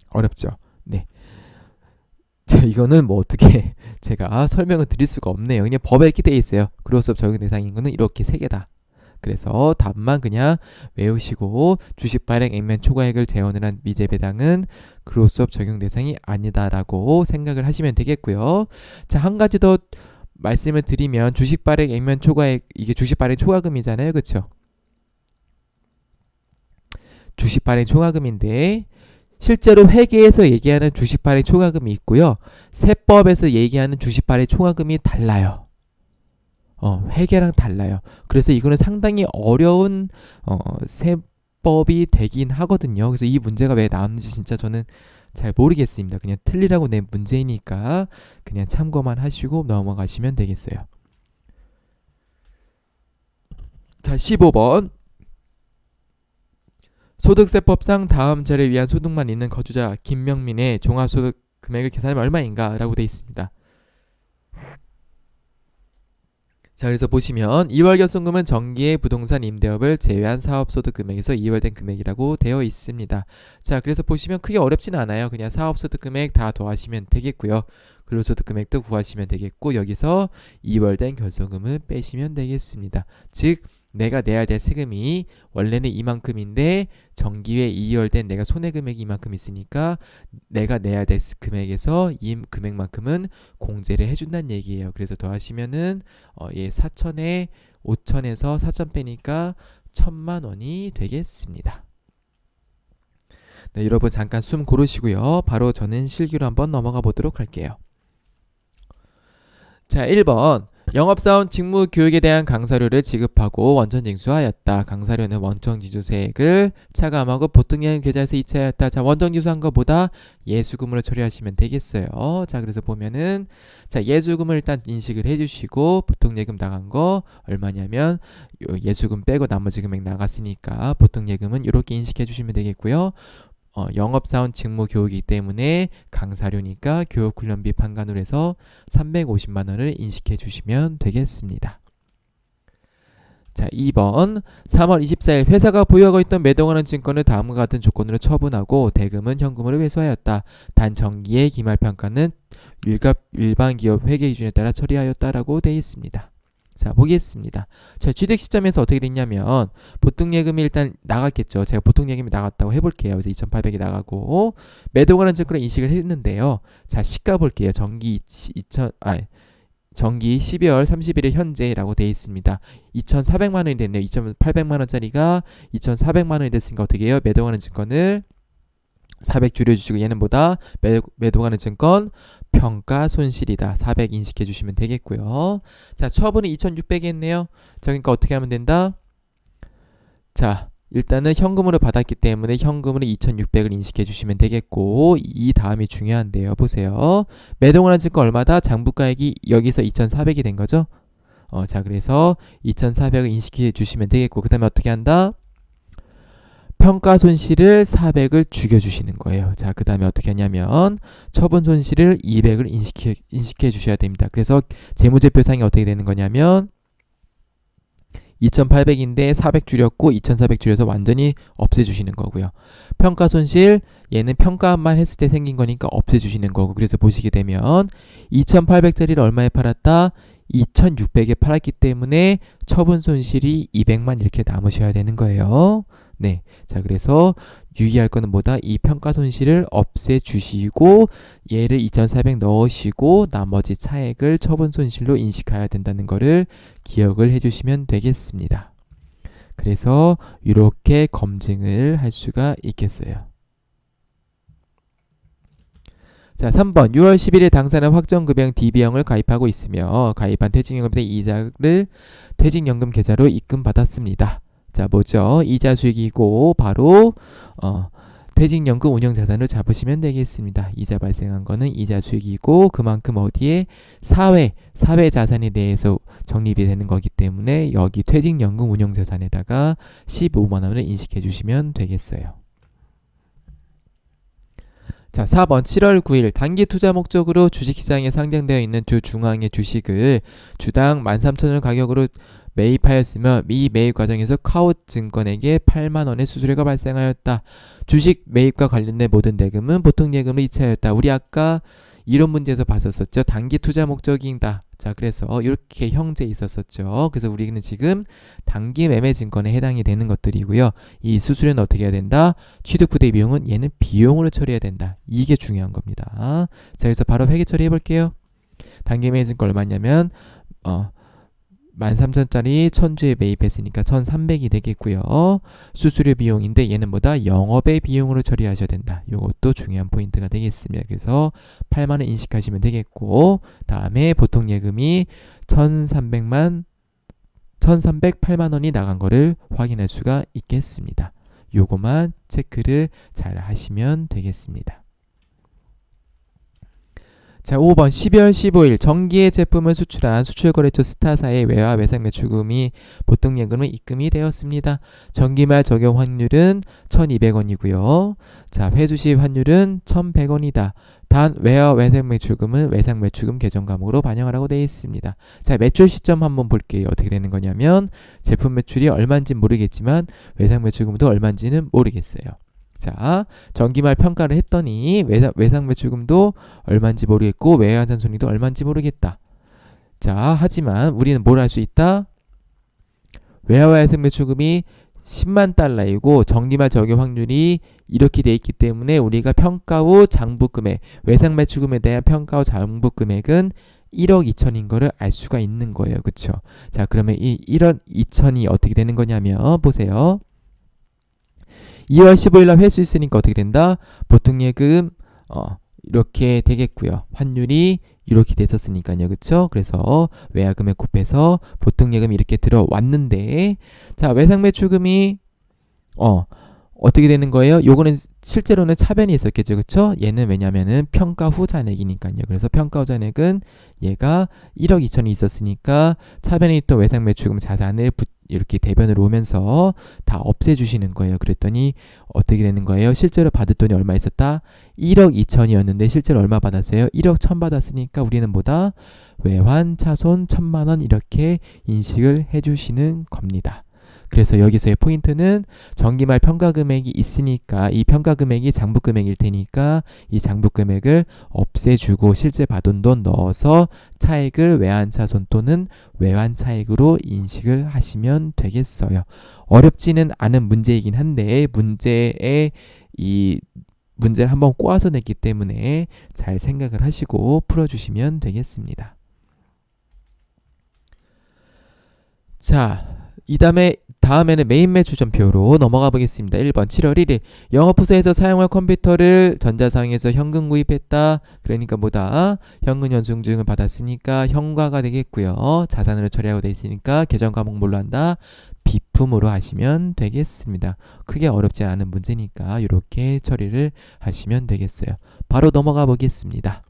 어렵죠? 네. 자, 이거는 뭐 어떻게 제가 설명을 드릴 수가 없네요. 그냥 법에 이렇게 돼 있어요. 그로스업 적용 대상인 거는 이렇게 3개다. 그래서 답만 그냥 외우시고 주식 발행 액면 초과액을 재원을 한 미제 배당은 그로스업 적용 대상이 아니다라고 생각을 하시면 되겠고요. 자, 한 가지 더 말씀을 드리면 주식 발행 액면 초과액 이게 주식 발행 초과금이잖아요. 그렇죠? 주식 발행 초과금인데 실제로 회계에서 얘기하는 주식 발행 초과금이 있고요. 세법에서 얘기하는 주식 발행 초과금이 달라요. 회계랑 달라요. 그래서 이거는 상당히 어려운 세법이 되긴 하거든요. 그래서 이 문제가 왜 나왔는지 진짜 저는 잘 모르겠습니다. 그냥 틀리라고 낸 문제이니까 그냥 참고만 하시고 넘어가시면 되겠어요. 자, 15번. 소득세법상 다음 자를 위한 소득만 있는 거주자 김명민의 종합소득 금액을 계산하면 얼마인가? 라고 되어 있습니다. 자, 그래서 보시면 2월 결손금은 정기의 부동산 임대업을 제외한 사업소득 금액에서 2월된 금액이라고 되어 있습니다. 자, 그래서 보시면 크게 어렵진 않아요. 그냥 사업소득 금액 다 더하시면 되겠고요. 근로소득 금액도 구하시면 되겠고 여기서 2월된 결손금을 빼시면 되겠습니다. 즉 내가 내야 될 세금이 원래는 이만큼인데 정기회 2월된 내가 손해금액이 이만큼 있으니까 내가 내야 될 금액에서 이 금액만큼은 공제를 해준다는 얘기예요. 그래서 더하시면은 4천에 5천에서 4천 빼니까 1,000만 원이 되겠습니다. 네, 여러분 잠깐 숨 고르시고요. 바로 저는 실기로 한번 넘어가 보도록 할게요. 자, 1번. 영업사원 직무 교육에 대한 강사료를 지급하고 원천 징수하였다. 강사료는 원천 징수세액을 차감하고 보통예금 계좌에서 이체하였다. 자, 원천 징수한 것보다 예수금으로 처리하시면 되겠어요. 자, 그래서 보면은 자, 예수금을 일단 인식을 해주시고 보통예금 나간 거 얼마냐면 예수금 빼고 나머지 금액 나갔으니까 보통예금은 이렇게 인식해 주시면 되겠고요. 영업사원 직무 교육이기 때문에 강사료니까 교육훈련비 판관으로 해서 350만 원을 인식해 주시면 되겠습니다. 자, 2번 3월 24일 회사가 보유하고 있던 매도하는 증권을 다음과 같은 조건으로 처분하고 대금은 현금으로 회수하였다. 단 정기의 기말평가는 일반 기업 회계 기준에 따라 처리하였다라고 되어 있습니다. 자, 보겠습니다. 자, 취득 시점에서 어떻게 됐냐면 보통예금이 일단 나갔겠죠. 제가 보통예금이 나갔다고 해볼게요. 그래서 2,800이 나가고 매도하는 증권을 인식을 했는데요. 자, 시가 볼게요. 정기 12월 31일 현재라고 되어 있습니다. 2,400만 원이 됐네요. 2,800만 원짜리가 2,400만 원이 됐으니까 어떻게 해요? 매도하는 증권을 400 줄여주시고 얘는 뭐다? 매도하는 증권 평가 손실이다. 400 인식해 주시면 되겠고요. 자, 처분은 2,600이 했네요. 자, 그러니까 어떻게 하면 된다? 자, 일단은 현금으로 받았기 때문에 현금으로 2,600을 인식해 주시면 되겠고 이 다음이 중요한데요. 보세요. 매도하는 증권 얼마다? 장부가액이 여기서 2,400이 된 거죠. 자, 그래서 2,400을 인식해 주시면 되겠고 그 다음에 어떻게 한다? 평가 손실을 400을 죽여주시는 거예요. 자, 그 다음에 어떻게 하냐면 처분 손실을 200을 인식해 주셔야 됩니다. 그래서 재무제표상이 어떻게 되는 거냐면 2,800인데 400 줄였고 2,400 줄여서 완전히 없애주시는 거고요. 평가 손실 얘는 평가만 했을 때 생긴 거니까 없애주시는 거고 그래서 보시게 되면 2,800짜리를 얼마에 팔았다? 2,600에 팔았기 때문에 처분 손실이 200만 이렇게 남으셔야 되는 거예요. 네. 자, 그래서 유의할 거는 뭐다? 이 평가 손실을 없애주시고 얘를 2,400 넣으시고 나머지 차액을 처분 손실로 인식해야 된다는 거를 기억을 해주시면 되겠습니다. 그래서 이렇게 검증을 할 수가 있겠어요. 자, 3번 6월 11일 당사는 확정급여형 DB형을 가입하고 있으며 가입한 퇴직연금의 이자를 퇴직연금 계좌로 입금받았습니다. 자, 뭐죠? 이자 수익이고 바로 퇴직연금 운영자산을 잡으시면 되겠습니다. 이자 발생한 거는 이자 수익이고 그만큼 어디에 사회 자산에 대해서 적립이 되는 거기 때문에 여기 퇴직연금 운영자산에다가 15만 원을 인식해 주시면 되겠어요. 자, 4번 7월 9일 단기 투자 목적으로 주식시장에 상장되어 있는 주 중앙의 주식을 주당 13,000원 가격으로 매입하였으며 이 매입 과정에서 카우증권에게 8만 원의 수수료가 발생하였다. 주식 매입과 관련된 모든 대금은 보통예금으로 이체하였다. 우리 아까 이론 문제에서 봤었죠. 단기 투자 목적이다. 자, 그래서 이렇게 형제 있었었죠. 그래서 우리는 지금 단기 매매 증권에 해당이 되는 것들이고요. 이 수수료는 어떻게 해야 된다? 취득부대 비용은 얘는 비용으로 처리해야 된다. 이게 중요한 겁니다. 자, 그래서 바로 회계 처리해 볼게요. 단기 매매 증권 얼마냐면 13,000짜리 1000주에 매입했으니까 1,300이 되겠고요. 수수료 비용인데 얘는 뭐다? 영업의 비용으로 처리하셔야 된다. 이것도 중요한 포인트가 되겠습니다. 그래서 8만 원 인식하시면 되겠고, 다음에 보통 예금이 1,308만 원이 나간 거를 확인할 수가 있겠습니다. 요거만 체크를 잘 하시면 되겠습니다. 자, 5번 12월 15일 정기의 제품을 수출한 수출거래처 스타사의 외화 외상 매출금이 보통 예금으로 입금이 되었습니다. 정기말 적용 환율은 1,200원이고요. 자, 회수시 환율은 1,100원이다. 단 외화 외상 매출금은 외상 매출금 계정 과목으로 반영하라고 되어 있습니다. 자, 매출 시점 한번 볼게요. 어떻게 되는 거냐면 제품 매출이 얼마인지 모르겠지만 외상 매출금도 얼마인지는 모르겠어요. 자, 정기말 평가를 했더니 외상 매출금도 얼마인지 모르겠고 외환산 손익도 얼마인지 모르겠다. 자, 하지만 우리는 뭘 할 수 있다? 외화외상 매출금이 10만 달러이고 정기말 적용 확률이 이렇게 돼 있기 때문에 우리가 평가 후 장부 금액, 외상 매출금에 대한 평가 후 장부 금액은 1억 2천인 거를 알 수가 있는 거예요. 그쵸? 자, 그러면 이 1억 2천이 어떻게 되는 거냐면 보세요. 2월 15일 날 회수 있으니까 어떻게 된다? 보통 예금 이렇게 되겠고요. 환율이 이렇게 됐었으니까요. 그쵸? 그래서 외화금액 곱해서 보통 예금이 이렇게 들어왔는데, 자, 외상 매출금이 어떻게 되는 거예요? 요거는 실제로는 차변이 있었겠죠. 그쵸? 얘는 왜냐면은 평가 후 잔액이니까요. 그래서 평가 후 잔액은 얘가 1억 2천이 있었으니까 차변에 있던 외상 매출금 자산을 이렇게 대변으로 오면서 다 없애주시는 거예요. 그랬더니 어떻게 되는 거예요? 실제로 받을 돈이 얼마 있었다? 1억 2천이었는데 실제로 얼마 받았어요? 1억 1천 받았으니까 우리는 뭐다? 외환 차손 1,000만 원 이렇게 인식을 해주시는 겁니다. 그래서 여기서의 포인트는 정기말 평가 금액이 있으니까 이 평가 금액이 장부 금액일 테니까 이 장부 금액을 없애주고 실제 받은 돈 넣어서 차액을 외환차손 또는 외환차액으로 인식을 하시면 되겠어요. 어렵지는 않은 문제이긴 한데 문제를 한번 꼬아서 냈기 때문에 잘 생각을 하시고 풀어주시면 되겠습니다. 자, 다음에는 메인 매출점표로 넘어가 보겠습니다. 1번 7월 1일 영업부서에서 사용할 컴퓨터를 전자상에서 현금 구입했다. 그러니까 뭐다? 현금 연수증을 받았으니까 현과가 되겠고요. 자산으로 처리하고 돼 있으니까 계정 과목 뭘로 한다? 비품으로 하시면 되겠습니다. 크게 어렵지 않은 문제니까 이렇게 처리를 하시면 되겠어요. 바로 넘어가 보겠습니다.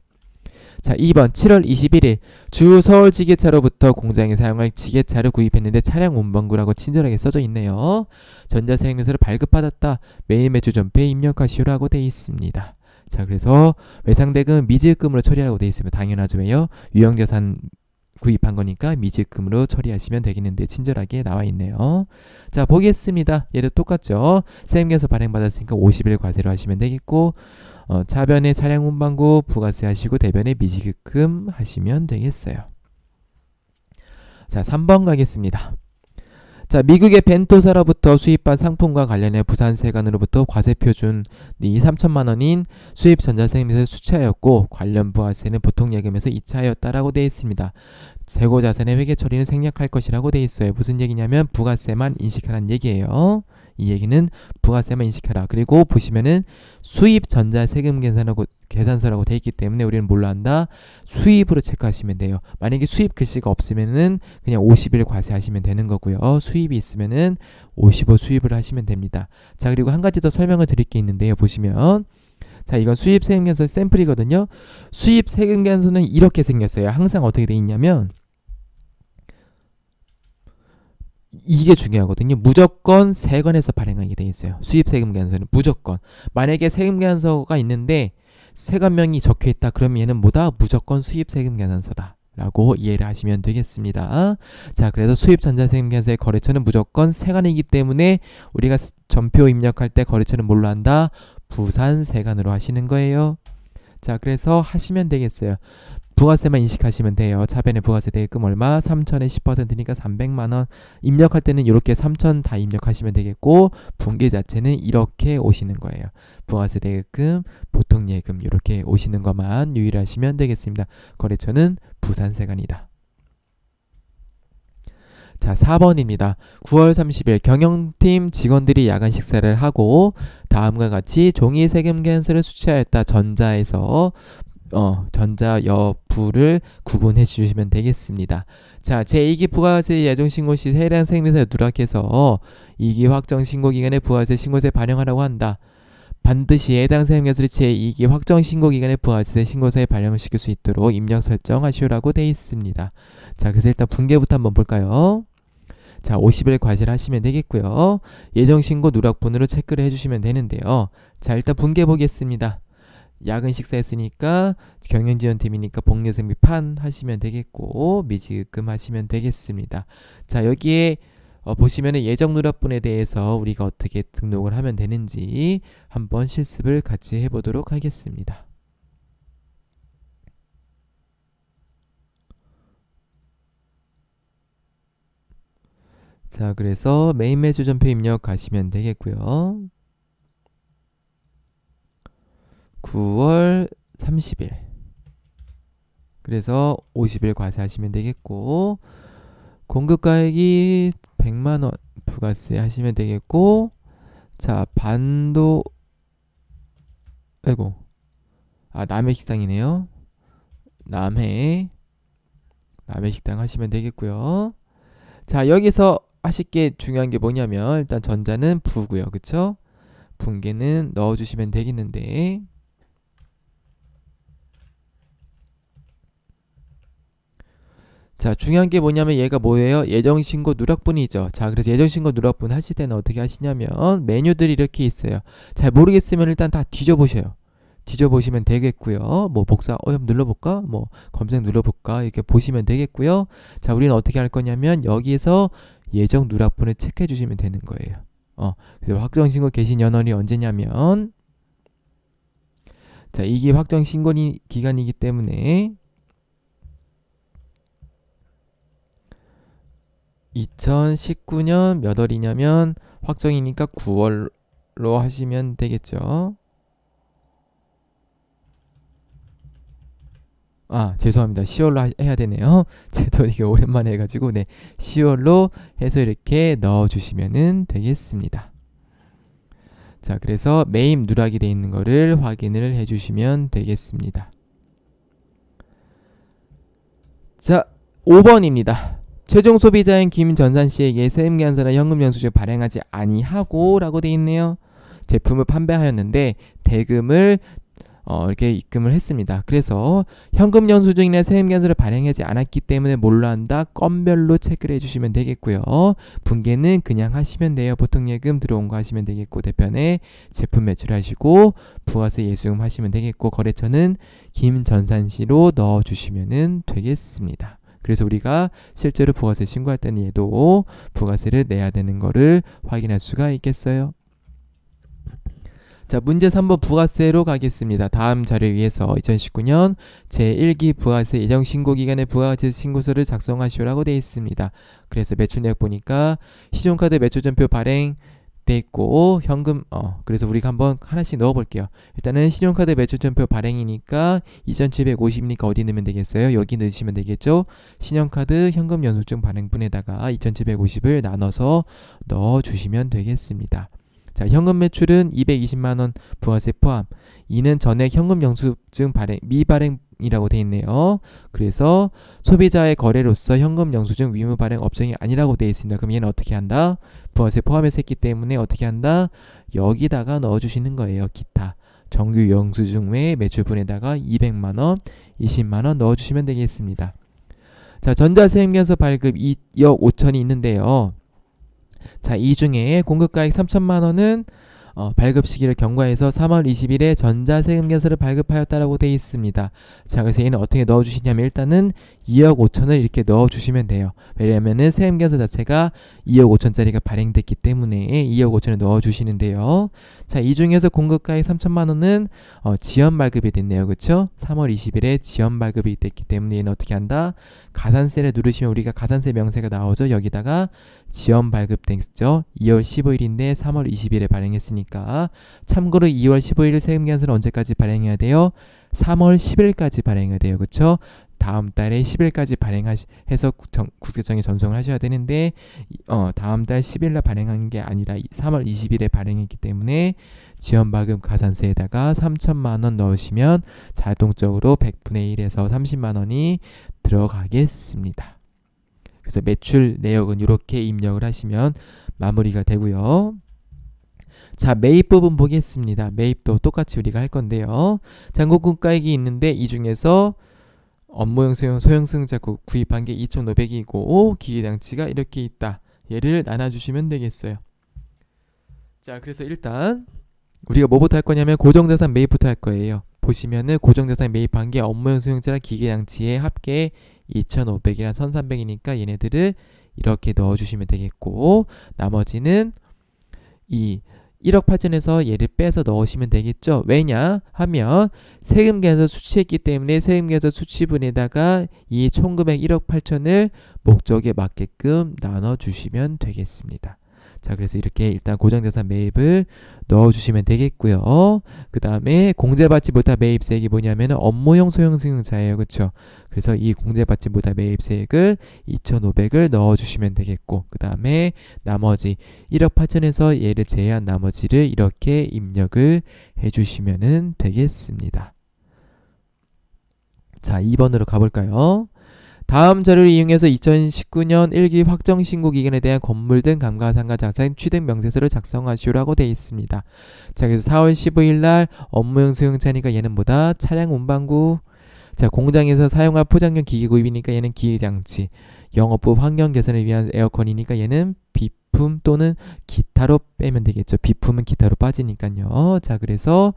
자, 2번 7월 21일 주 서울지게차로부터 공장에 사용할 지게차를 구입했는데 차량 운반구라고 친절하게 써져 있네요. 전자세액명세를 발급받았다. 메인 매출점표에 입력하시오라고 되어 있습니다. 자, 그래서 외상대금 미지급금으로 처리하라고 되어 있으면 당연하죠. 왜요? 유형자산 구입한 거니까 미지급금으로 처리하시면 되겠는데 친절하게 나와 있네요. 자, 보겠습니다. 얘도 똑같죠. 세액명세 발행받았으니까 50일 과세로 하시면 되겠고 차변에 차량 운반구 부가세 하시고 대변에 미지급금 하시면 되겠어요. 자, 3번 가겠습니다. 자, 미국의 벤토사로부터 수입한 상품과 관련해 부산세관으로부터 과세표준이 3천만 원인 수입 전자세금에서 수차였고 관련 부가세는 보통 예금에서 2차였다라고 되어 있습니다. 재고 자산의 회계 처리는 생략할 것이라고 되어 있어요. 무슨 얘기냐면 부가세만 인식하라는 얘기예요. 이 얘기는 부가세만 인식하라. 그리고 보시면은 수입 전자세금 계산서라고 되어 있기 때문에 우리는 뭘로 한다? 수입으로 체크하시면 돼요. 만약에 수입 글씨가 없으면은 그냥 50일 과세하시면 되는 거고요. 수입이 있으면은 55 수입을 하시면 됩니다. 자, 그리고 한 가지 더 설명을 드릴 게 있는데요. 보시면 자, 이건 수입 세금계산서 샘플이거든요. 수입 세금계산서는 이렇게 생겼어요. 항상 어떻게 돼 있냐면 이게 중요하거든요. 무조건 세관에서 발행하게 돼 있어요. 수입 세금 계산서는 무조건. 만약에 세금 계산서가 있는데 세관명이 적혀 있다. 그러면 얘는 뭐다? 무조건 수입 세금 계산서다. 라고 이해를 하시면 되겠습니다. 자, 그래서 수입 전자세금 계산서의 거래처는 무조건 세관이기 때문에 우리가 전표 입력할 때 거래처는 뭘로 한다? 부산세관으로 하시는 거예요. 자, 그래서 하시면 되겠어요. 부가세만 인식하시면 돼요. 차변에 부가세 대금 얼마? 3천에 10%니까 300만원. 입력할 때는 이렇게 3천 다 입력하시면 되겠고 분기 자체는 이렇게 오시는 거예요. 부가세 대금, 보통 예금 이렇게 오시는 것만 유의하시면 되겠습니다. 거래처는 부산세관이다. 자, 4번입니다. 9월 30일 경영팀 직원들이 야간 식사를 하고 다음과 같이 종이 세금 계산서를 수취하였다. 전자에서 전자 여부를 구분해 주시면 되겠습니다. 자, 제2기 부가세 예정 신고 시 해당 세금에서 누락해서 2기 확정 신고 기간에 부가세 신고세 발행하라고 한다. 반드시 해당 세금계산서를 제2기 확정 신고 기간에 부가세 신고서에 발령을 시킬 수 있도록 입력 설정하시오라고 되어 있습니다. 자, 그래서 일단 분계부터 한번 볼까요? 자, 50일 과실하시면 되겠고요. 예정신고 누락분으로 체크를 해주시면 되는데요. 자, 일단 분계 보겠습니다. 야근 식사했으니까 경영지원팀이니까 복리생비 판 하시면 되겠고 미지급금 하시면 되겠습니다. 자, 여기에 보시면은 예정 누락분에 대해서 우리가 어떻게 등록을 하면 되는지 한번 실습을 같이 해보도록 하겠습니다. 자, 그래서 메인 매출 전표 입력 가시면 되겠고요. 9월 30일. 그래서 50일 과세하시면 되겠고 공급가액이 100만원 부가세 하시면 되겠고 자, 반도 남해 식당이네요. 남해 식당 하시면 되겠고요. 자, 여기서 하실 게 중요한 게 뭐냐면 일단 전자는 부고요. 그쵸? 분계는 넣어주시면 되겠는데 자, 중요한 게 뭐냐면 얘가 뭐예요? 예정신고 누락분이죠. 자, 그래서 예정신고 누락분 하실 때는 어떻게 하시냐면 메뉴들이 이렇게 있어요. 잘 모르겠으면 일단 다 뒤져보셔요. 뒤져보시면 되겠고요. 뭐 복사 한번 눌러볼까? 뭐 검색 눌러볼까? 이렇게 보시면 되겠고요. 자, 우리는 어떻게 할 거냐면 여기에서 예정 누락분을 체크해 주시면 되는 거예요. 그래서 확정신고 개시 연월이 언제냐면 자, 이게 확정신고 기간이기 때문에 2019년 몇 월이냐면 확정이니까 9월로 하시면 되겠죠. 죄송합니다. 10월로 해야 되네요. 제도 이게 오랜만에 해가지고 10월로 해서 이렇게 넣어주시면 되겠습니다. 자, 그래서 매입 누락이 되어 있는 거를 확인을 해주시면 되겠습니다. 자, 5번입니다. 최종 소비자인 김전산 씨에게 세금계산서나 현금영수증을 발행하지 아니하고 라고 되어 있네요. 제품을 판매하였는데 대금을 이렇게 입금을 했습니다. 그래서 현금 영수증이나 세금계산서를 발행하지 않았기 때문에 뭘로 한다? 건별로 체크를 해주시면 되겠고요. 분계는 그냥 하시면 돼요. 보통 예금 들어온 거 하시면 되겠고 대편에 제품 매출하시고 부가세 예수금 하시면 되겠고 거래처는 김전산시로 넣어주시면 되겠습니다. 그래서 우리가 실제로 부가세 신고할 때는 얘도 부가세를 내야 되는 거를 확인할 수가 있겠어요. 자, 문제 3번 부가세로 가겠습니다. 다음 자료에 의해서 2019년 제1기 부가세 예정신고기간의 부가세 신고서를 작성하시오라고 되어 있습니다. 그래서 매출 내역 보니까 신용카드 매출전표 발행 돼 있고 현금 그래서 우리가 한번 하나씩 넣어 볼게요. 일단은 신용카드 매출전표 발행이니까 2750이니까 어디 넣으면 되겠어요? 여기 넣으시면 되겠죠. 신용카드 현금 영수증 발행분에다가 2750을 나눠서 넣어 주시면 되겠습니다. 자, 현금 매출은 220만원 부가세 포함. 이는 전액 현금 영수증 발행 미발행이라고 되어 있네요. 그래서 소비자의 거래로서 현금 영수증 위무 발행 업종이 아니라고 되어 있습니다. 그럼 얘는 어떻게 한다? 부가세 포함해서 했기 때문에 어떻게 한다? 여기다가 넣어주시는 거예요. 기타 정규 영수증 외 매출분에다가 200만원, 20만원 넣어주시면 되겠습니다. 자, 전자세금계산서 발급 2억 5천이 있는데요. 자, 이 중에 공급가액 3천만원은 발급 시기를 경과해서 3월 20일에 전자세금계산서를 발급하였다라고 되어 있습니다. 자, 그래서 얘는 어떻게 넣어주시냐면 일단은 2억 5천을 이렇게 넣어주시면 돼요. 왜냐면은 세금계산서 자체가 2억 5천짜리가 발행됐기 때문에 2억 5천을 넣어주시는데요. 자, 이 중에서 공급가액 3천만원은 지연 발급이 됐네요. 그쵸? 3월 20일에 지연 발급이 됐기 때문에 얘는 어떻게 한다? 가산세를 누르시면 우리가 가산세 명세가 나오죠. 여기다가 지연 발급됐죠. 2월 15일인데 3월 20일에 발행했으니까 참고로 2월 15일 세금계산서는 언제까지 발행해야 돼요? 3월 10일까지 발행해야 돼요. 그쵸? 다음 달에 10일까지 발행해서 국세청에 전송을 하셔야 되는데 다음 달 10일 날 발행한 게 아니라 3월 20일에 발행했기 때문에 지원과금 가산세에다가 3천만 원 넣으시면 자동적으로 100분의 1에서 30만 원이 들어가겠습니다. 그래서 매출 내역은 이렇게 입력을 하시면 마무리가 되고요. 자, 매입 부분 보겠습니다. 매입도 똑같이 우리가 할 건데요. 잔고금가액이 있는데 이 중에서 업무용 소형 승용차 구입한 게 2,500이고 기계장치가 이렇게 있다. 얘를 나눠주시면 되겠어요. 자, 그래서 일단 우리가 뭐부터 할 거냐면 고정자산 매입부터 할 거예요. 보시면은 고정자산 매입한 게 업무용 소형차랑 기계장치의 합계 2,500이랑 1,300이니까 얘네들을 이렇게 넣어주시면 되겠고 나머지는 이 1억 8천에서 얘를 빼서 넣으시면 되겠죠. 왜냐 하면 세금계에서 수취했기 때문에 세금계에서 수취분에다가 이 총금액 1억 8천을 목적에 맞게끔 나눠주시면 되겠습니다. 자, 그래서 이렇게 일단 고정자산 매입을 넣어주시면 되겠고요. 그 다음에 공제받지 못한 매입세액이 뭐냐면 업무용 소형 승용차예요. 그렇죠? 그래서 이 공제받지 못한 매입세액을 2,500을 넣어주시면 되겠고 그 다음에 나머지 1억 8천에서 얘를 제외한 나머지를 이렇게 입력을 해주시면 되겠습니다. 자, 2번으로 가볼까요? 다음 자료를 이용해서 2019년 1기 확정신고 기간에 대한 건물 등 감가상각 자산 취득 명세서를 작성하시오라고 되어 있습니다. 자, 그래서 4월 15일 날 업무용 소형차니까 얘는 뭐다? 차량 운반구. 자, 공장에서 사용할 포장용 기기 구입이니까 얘는 기계장치. 영업부 환경 개선을 위한 에어컨이니까 얘는 비품 또는 기타로 빼면 되겠죠. 비품은 기타로 빠지니까요. 자, 그래서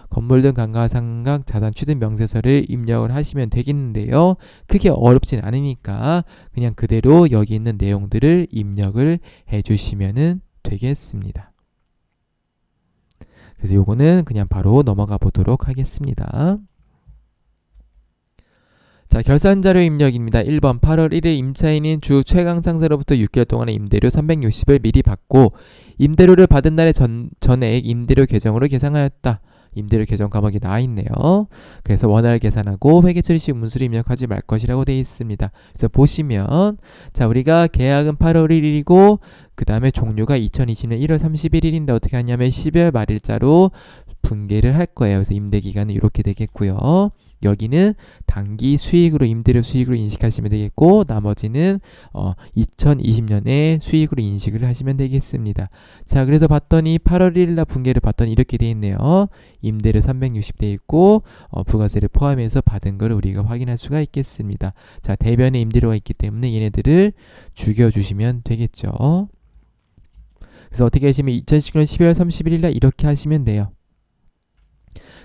건물 등 감가상각 자산 취득 명세서를 입력을 하시면 되겠는데요. 크게 어렵진 않으니까 그냥 그대로 여기 있는 내용들을 입력을 해주시면 되겠습니다. 그래서 요거는 그냥 바로 넘어가 보도록 하겠습니다. 자, 결산자료 입력입니다. 1번 8월 1일 임차인인 주 최강상사로부터 6개월 동안의 임대료 360을 미리 받고 임대료를 받은 날의 전액 임대료 계정으로 계산하였다. 임대료 계정 과목이 나와 있네요. 그래서 원활 계산하고 회계 처리 시 문수를 입력하지 말 것이라고 되어 있습니다. 그래서 보시면 자, 우리가 계약은 8월 1일이고 그 다음에 종료가 2020년 1월 31일인데 어떻게 하냐면 12월 말일자로 분계를 할 거예요. 그래서 임대 기간은 이렇게 되겠고요. 여기는 단기 수익으로 임대료 수익으로 인식하시면 되겠고 나머지는 2020년에 수익으로 인식을 하시면 되겠습니다. 자, 그래서 봤더니 8월 1일 날 분계를 봤더니 이렇게 되어 있네요. 임대료 360 되어 있고 부가세를 포함해서 받은 걸 우리가 확인할 수가 있겠습니다. 자, 대변에 임대료가 있기 때문에 얘네들을 죽여주시면 되겠죠. 그래서 어떻게 하시면 2019년 12월 31일 날 이렇게 하시면 돼요.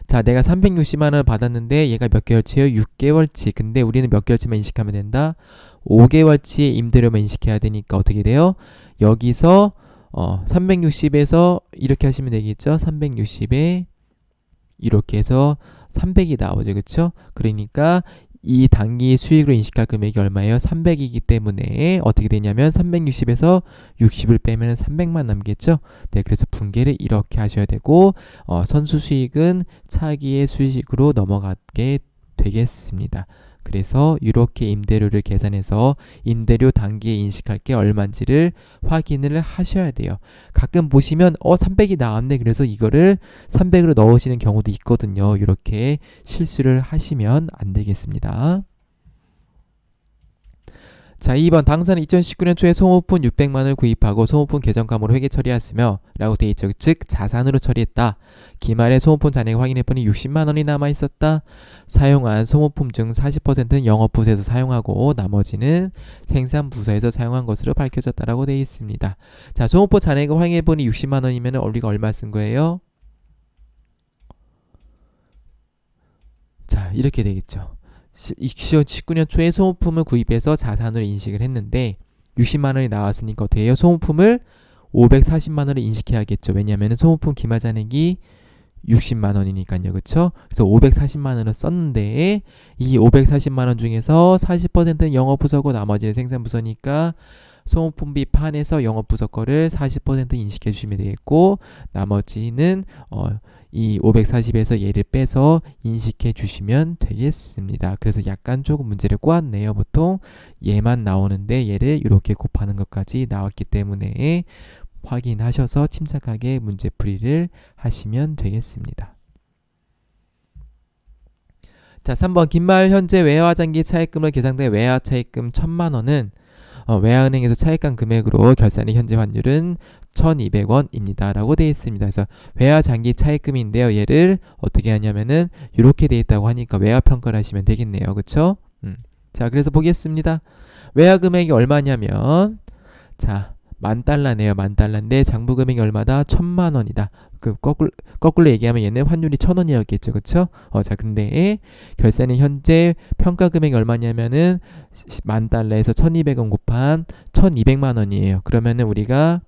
자, 내가 360만 원을 받았는데 얘가 몇 개월치예요? 6개월치. 근데 우리는 몇 개월치만 인식하면 된다? 5개월치의 임대료만 인식해야 되니까 어떻게 돼요? 여기서 360에서 이렇게 하시면 되겠죠? 360에 이렇게 해서 300이 나오죠. 그쵸? 그러니까 이 단기 수익으로 인식할 금액이 얼마예요? 300이기 때문에 어떻게 되냐면 360에서 60을 빼면 300만 남겠죠? 네, 그래서 분계를 이렇게 하셔야 되고 선수 수익은 차기의 수익으로 넘어가게 되겠습니다. 그래서 이렇게 임대료를 계산해서 임대료 단기에 인식할 게 얼마인지를 확인을 하셔야 돼요. 가끔 보시면 300이 나왔네. 그래서 이거를 300으로 넣으시는 경우도 있거든요. 이렇게 실수를 하시면 안 되겠습니다. 자, 2번 당사는 2019년 초에 소모품 600만 원을 구입하고 소모품 계정감으로 회계 처리했으며 라고 돼 있죠. 즉 자산으로 처리했다. 기말에 소모품 잔액 확인해보니 60만 원이 남아있었다. 사용한 소모품 중 40%는 영업부서에서 사용하고 나머지는 생산부서에서 사용한 것으로 밝혀졌다라고 되어 있습니다. 자, 소모품 잔액을 확인해보니 60만 원이면 우리가 얼마 쓴 거예요? 자, 이렇게 되겠죠. 2019년 초에 소모품을 구입해서 자산으로 인식을 했는데 60만 원이 나왔으니까 어떻게 해요? 소모품을 540만 원을 인식해야겠죠. 왜냐하면 소모품 기말 잔액이 60만 원이니까요. 그렇죠? 그래서 540만 원을 썼는데 이 540만 원 중에서 40%는 영업부서고 나머지는 생산부서니까 소모품비 판에서 영업부서 거를 40% 인식해 주시면 되겠고, 나머지는 이 540에서 얘를 빼서 인식해 주시면 되겠습니다. 그래서 약간 조금 문제를 꼬았네요. 보통 얘만 나오는데 얘를 이렇게 곱하는 것까지 나왔기 때문에 확인하셔서 침착하게 문제풀이를 하시면 되겠습니다. 자, 3번 긴말 현재 외화장기 차입금으로 계산된 외화 차입금 1,000만원은 외화은행에서 차입한 금액으로 결산의 현재 환율은 1,200원입니다. 라고 되어 있습니다. 그래서 외화장기 차입금인데요. 얘를 어떻게 하냐면은 이렇게 되어 있다고 하니까 외화평가를 하시면 되겠네요. 그쵸? 자, 그래서 보겠습니다. 외화 금액이 얼마냐면, 자, $10,000네요. $10,000인데 장부 금액이 얼마다? 1,000만원이다. 그 거꾸로 얘기하면 얘는 환율이 1,000원이었겠죠. 그쵸? 자, 근데 결산의 현재 평가 금액이 얼마냐면은 $10,000에서 1,200원 곱한 1,200만원이에요. 그러면은 우리가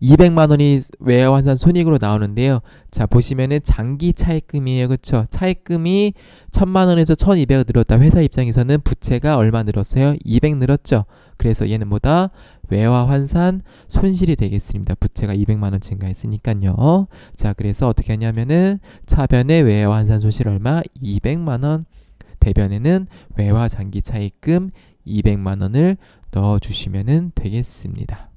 200만원이 외화환산 손익으로 나오는데요. 자, 보시면은 장기 차입금이에요. 그쵸? 차입금이 1,000만원에서 1,200원 늘었다. 회사 입장에서는 부채가 얼마 늘었어요? 200 늘었죠? 그래서 얘는 뭐다? 외화환산 손실이 되겠습니다. 부채가 200만원 증가했으니까요. 자, 그래서 어떻게 하냐면은 차변의 외화환산 손실 얼마? 200만원. 대변에는 외화장기 차입금 200만원을 넣어주시면 되겠습니다.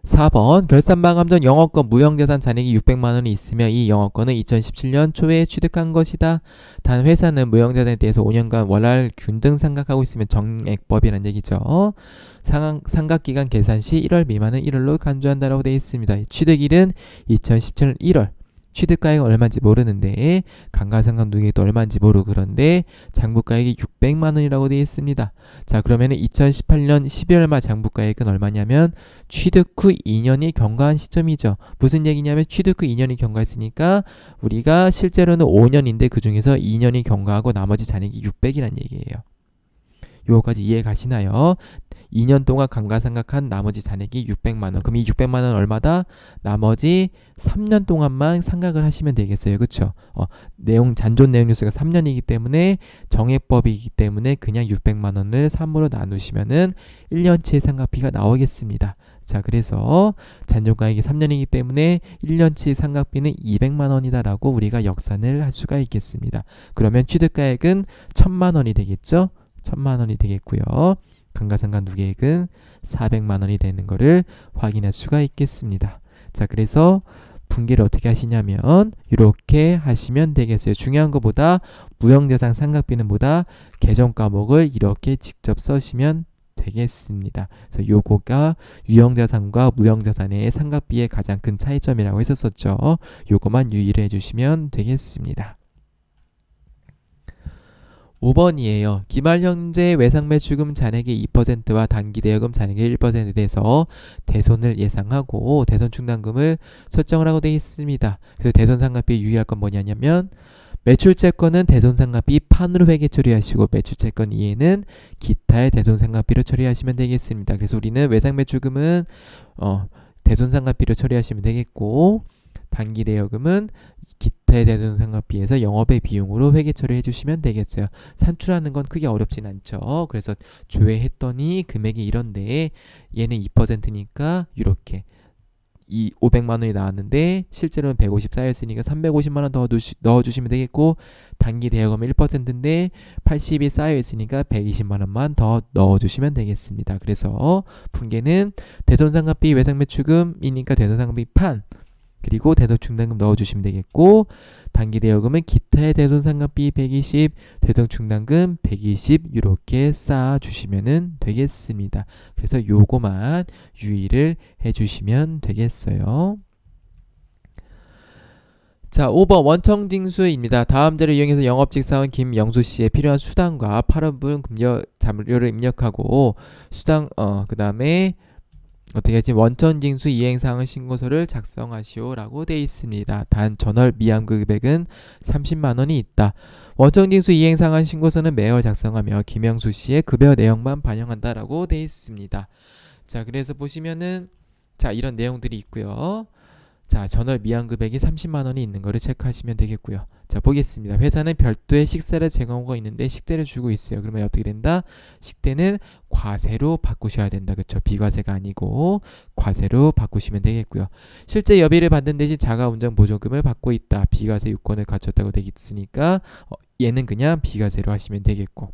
4번 결산마감 전 영업권 무형자산 잔액이 600만원이 있으며 이 영업권은 2017년 초에 취득한 것이다. 단 회사는 무형자산에 대해서 5년간 월할 균등 상각하고 있으면 정액법이라는 얘기죠. 상각기간 계산 시 1월 미만은 1월로 간주한다라고 되어 있습니다. 취득일은 2017년 1월. 취득가액은 얼마인지 모르는데 감가상각 누계액도 얼마인지 모르고 그런데 장부가액이 600만원이라고 되어 있습니다. 자, 그러면 2018년 12월 말 장부가액은 얼마냐면 취득 후 2년이 경과한 시점이죠. 무슨 얘기냐면 취득 후 2년이 경과했으니까 우리가 실제로는 5년인데 그 중에서 2년이 경과하고 나머지 잔액이 600이란 얘기예요. 요거까지 이해 가시나요? 2년 동안 감가상각한 나머지 잔액이 600만원. 그럼 이 600만원 얼마다? 나머지 3년 동안만 상각을 하시면 되겠어요. 그쵸? 잔존 내용 뉴스가 3년이기 때문에 정액법이기 때문에 그냥 600만원을 3으로 나누시면은 1년치의 상각비가 나오겠습니다. 자, 그래서 잔존가액이 3년이기 때문에 1년치 상각비는 200만원이다 라고 우리가 역산을 할 수가 있겠습니다. 그러면 취득가액은 1,000만원이 되겠죠? 1,000만원이 되겠고요. 감가상각 누계액은 400만원이 되는 것을 확인할 수가 있겠습니다. 자, 그래서 분기를 어떻게 하시냐면 이렇게 하시면 되겠어요. 중요한 것보다 무형자산 상각비는 보다 계정 과목을 이렇게 직접 써시면 되겠습니다. 그래서 요거가 유형자산과 무형자산의 상각비의 가장 큰 차이점이라고 했었죠. 요거만 유의를 해주시면 되겠습니다. 5번이에요. 기말 현재 외상매출금 잔액의 2%와 단기대여금 잔액의 1%에 대해서 대손을 예상하고 대손충당금을 설정을 하고 되어 있습니다. 그래서 대손상각비 유의할 건 뭐냐면 매출채권은 대손상각비 판으로 회계 처리하시고 매출채권 이에는 기타의 대손상각비로 처리하시면 되겠습니다. 그래서 우리는 외상매출금은 대손상각비로 처리하시면 되겠고 단기대여금은 기타의 대손상각비에서 영업의 비용으로 회계 처리해 주시면 되겠어요. 산출하는 건 크게 어렵진 않죠. 그래서 조회했더니 금액이 이런데 얘는 2%니까 이렇게 이 500만원이 나왔는데 실제로는 150 쌓였으니까 350만원 더 넣어주시면 되겠고 단기대여금은 1%인데 80이 쌓여있으니까 120만원만 더 넣어주시면 되겠습니다. 그래서 분계는 대손상각비 외상매출금이니까 대손상각비 판 그리고 대손충당금 넣어주시면 되겠고 단기대여금은 기타의 대손상각비 120, 대손충당금 120 이렇게 쌓아주시면 되겠습니다. 그래서 요거만 유의를 해주시면 되겠어요. 자, 5번 원청징수입니다. 다음 자료를 이용해서 영업직사원 김영수씨의 필요한 수당과 8원분 자료를 입력하고 수당 그 다음에 어떻게 하지? 원천징수 이행사항 신고서를 작성하시오라고 되어 있습니다. 단 전월 미환급 금액은 30만원이 있다. 원천징수 이행사항 신고서는 매월 작성하며 김영수 씨의 급여 내용만 반영한다라고 되어 있습니다. 자, 그래서 보시면은 자, 이런 내용들이 있고요. 자, 전월 미환 금액이 30만 원이 있는 거를 체크하시면 되겠고요. 자, 보겠습니다. 회사는 별도의 식세를 제공하고 있는데 식대를 주고 있어요. 그러면 어떻게 된다? 식대는 과세로 바꾸셔야 된다. 그렇죠? 비과세가 아니고 과세로 바꾸시면 되겠고요. 실제 여비를 받는 대신 자가운전 보조금을 받고 있다. 비과세 요건을 갖췄다고 되어 있으니까 얘는 그냥 비과세로 하시면 되겠고.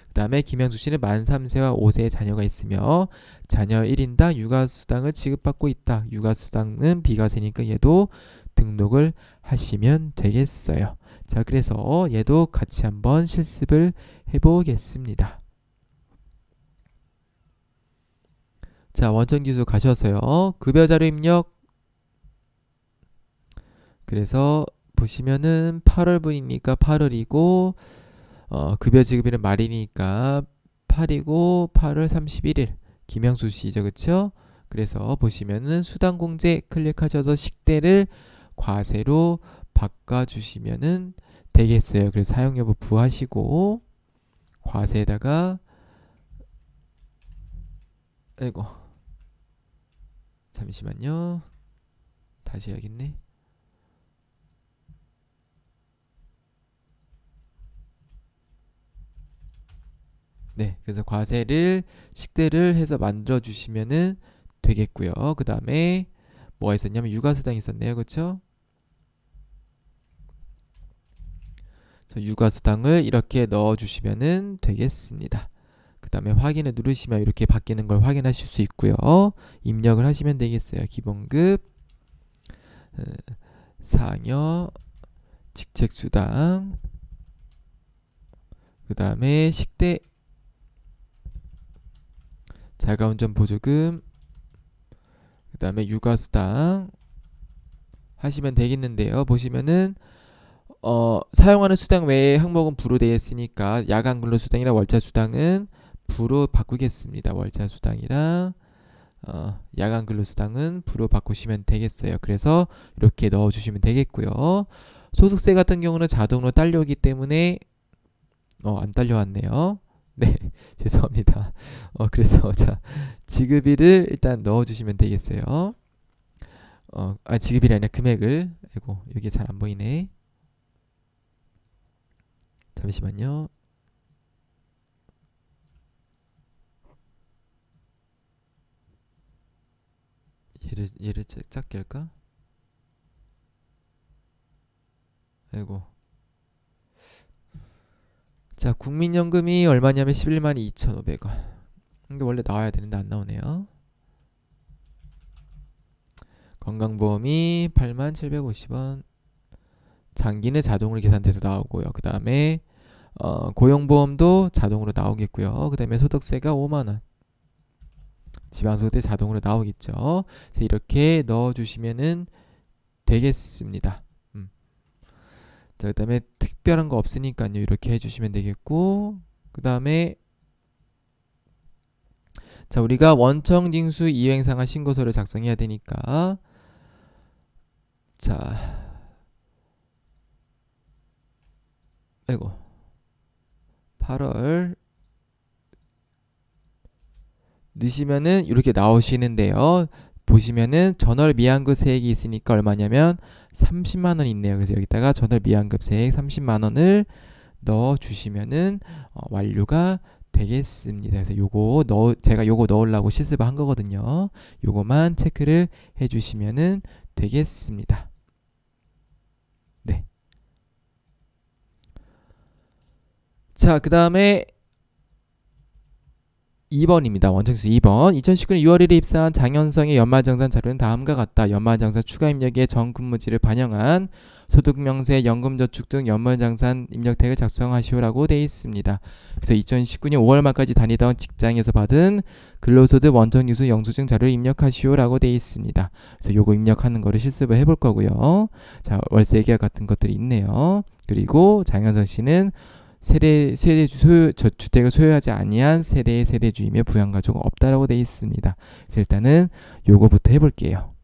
그 다음에 김영수 씨는 만 3세와 5세의 자녀가 있으며 자녀 1인당 육아수당을 지급받고 있다. 육아수당은 비과세니까 얘도 등록을 하시면 되겠어요. 자, 그래서 얘도 같이 한번 실습을 해보겠습니다. 자, 원천기수 가셔서요. 급여자료 입력. 그래서 보시면은 8월분이니까 8월이고 급여 지급일은 말이니까 8이고 8월 31일 김영수 씨죠. 그쵸? 그래서 보시면은 수당공제 클릭하셔서 식대를 과세로 바꿔주시면은 되겠어요. 그래서 사용여부 부하시고 과세에다가 아이고 잠시만요. 다시 해야겠네. 네, 그래서 과세를 식대를 해서 만들어 주시면은 되겠고요. 그 다음에 뭐가 있었냐면 육아수당이 있었네요. 그쵸? 그래서 육아수당을 이렇게 넣어 주시면은 되겠습니다. 그 다음에 확인을 누르시면 이렇게 바뀌는 걸 확인하실 수 있고요. 입력을 하시면 되겠어요. 기본급, 상여, 직책수당, 그 다음에 식대, 자가운전 보조금, 그 다음에 육아수당 하시면 되겠는데요. 보시면은 사용하는 수당 외에 항목은 부로 되어 있으니까 야간 근로 수당이랑 월차 수당은 부로 바꾸겠습니다. 월차 수당이랑 야간 근로 수당은 부로 바꾸시면 되겠어요. 그래서 이렇게 넣어주시면 되겠고요. 소득세 같은 경우는 자동으로 딸려오기 때문에 안 딸려왔네요. 네, 죄송합니다. 그래서 자 지급일을 일단 넣어주시면 되겠어요. 지급일이 아니라 금액을. 아이고 이게 잘 안 보이네. 잠시만요. 얘를 작게 할까? 아이고. 자, 국민연금이 얼마냐면 11만 2,500원. 이게 원래 나와야 되는데 안 나오네요. 건강보험이 8만 750원. 장기는 자동으로 계산돼서 나오고요. 그 다음에 고용보험도 자동으로 나오겠고요. 그 다음에 소득세가 5만원. 지방소득세 자동으로 나오겠죠. 그래서 이렇게 넣어주시면은 되겠습니다. 자, 그 다음에 특별한 거 없으니까요. 이렇게 해주시면 되겠고, 그 다음에 자, 우리가 원청징수 이행상한 신고서를 작성해야 되니까 자, 아이고 8월 넣으시면은 이렇게 나오시는데요. 보시면은 전월 미환급 세액이 있으니까 얼마냐면 30만 원 있네요. 그래서 여기다가 전월 미환급 세액 30만 원을 넣어 주시면은 완료가 되겠습니다. 그래서 제가 요거 넣으려고 실습을 한 거거든요. 요거만 체크를 해 주시면은 되겠습니다. 네. 자, 그다음에 2번입니다. 원청수 2번. 2019년 6월 1일에 입사한 장현성의 연말정산 자료는 다음과 같다. 연말정산 추가 입력의 전 근무지를 반영한 소득명세, 연금저축 등 연말정산 입력택을 작성하시오라고 되어 있습니다. 그래서 2019년 5월 말까지 다니던 직장에서 받은 근로소득 원청유수 영수증 자료를 입력하시오라고 되어 있습니다. 그래서 요거 입력하는 거를 실습을 해볼 거고요. 자, 월세 계약 같은 것들이 있네요. 그리고 장현성 씨는 주택을 소유하지 아니한 세대의 세대주이며 부양가족은 없다라고 되어 있습니다. 그래서 일단은 요거부터 해볼게요.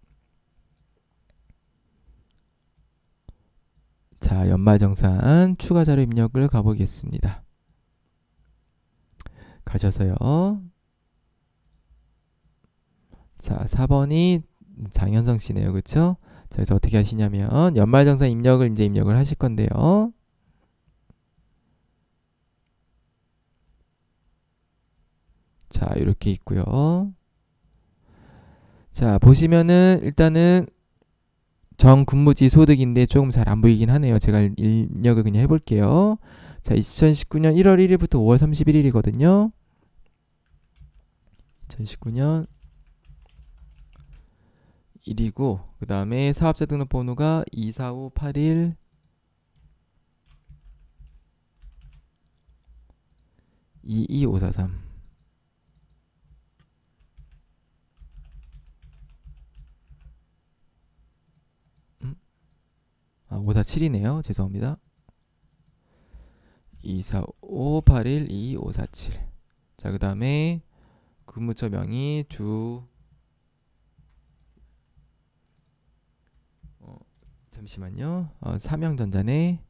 자, 연말정산 추가자료 입력을 가보겠습니다. 가셔서요. 자, 4번이 장현성 씨네요. 그쵸? 자, 그래서 어떻게 하시냐면 연말정산 입력을 이제 입력을 하실 건데요. 자, 이렇게 있고요. 자, 보시면은 일단은 정근무지 소득인데 조금 잘 안 보이긴 하네요. 제가 입력을 그냥 해볼게요. 자, 2019년 1월 1일부터 5월 31일이거든요. 2019년 1이고 그 다음에 사업자 등록번호가 2458122543 547이네요. 죄송합니다. 245812547. 자, 그 다음에 근무처 명의 잠시만요. 삼양전자네.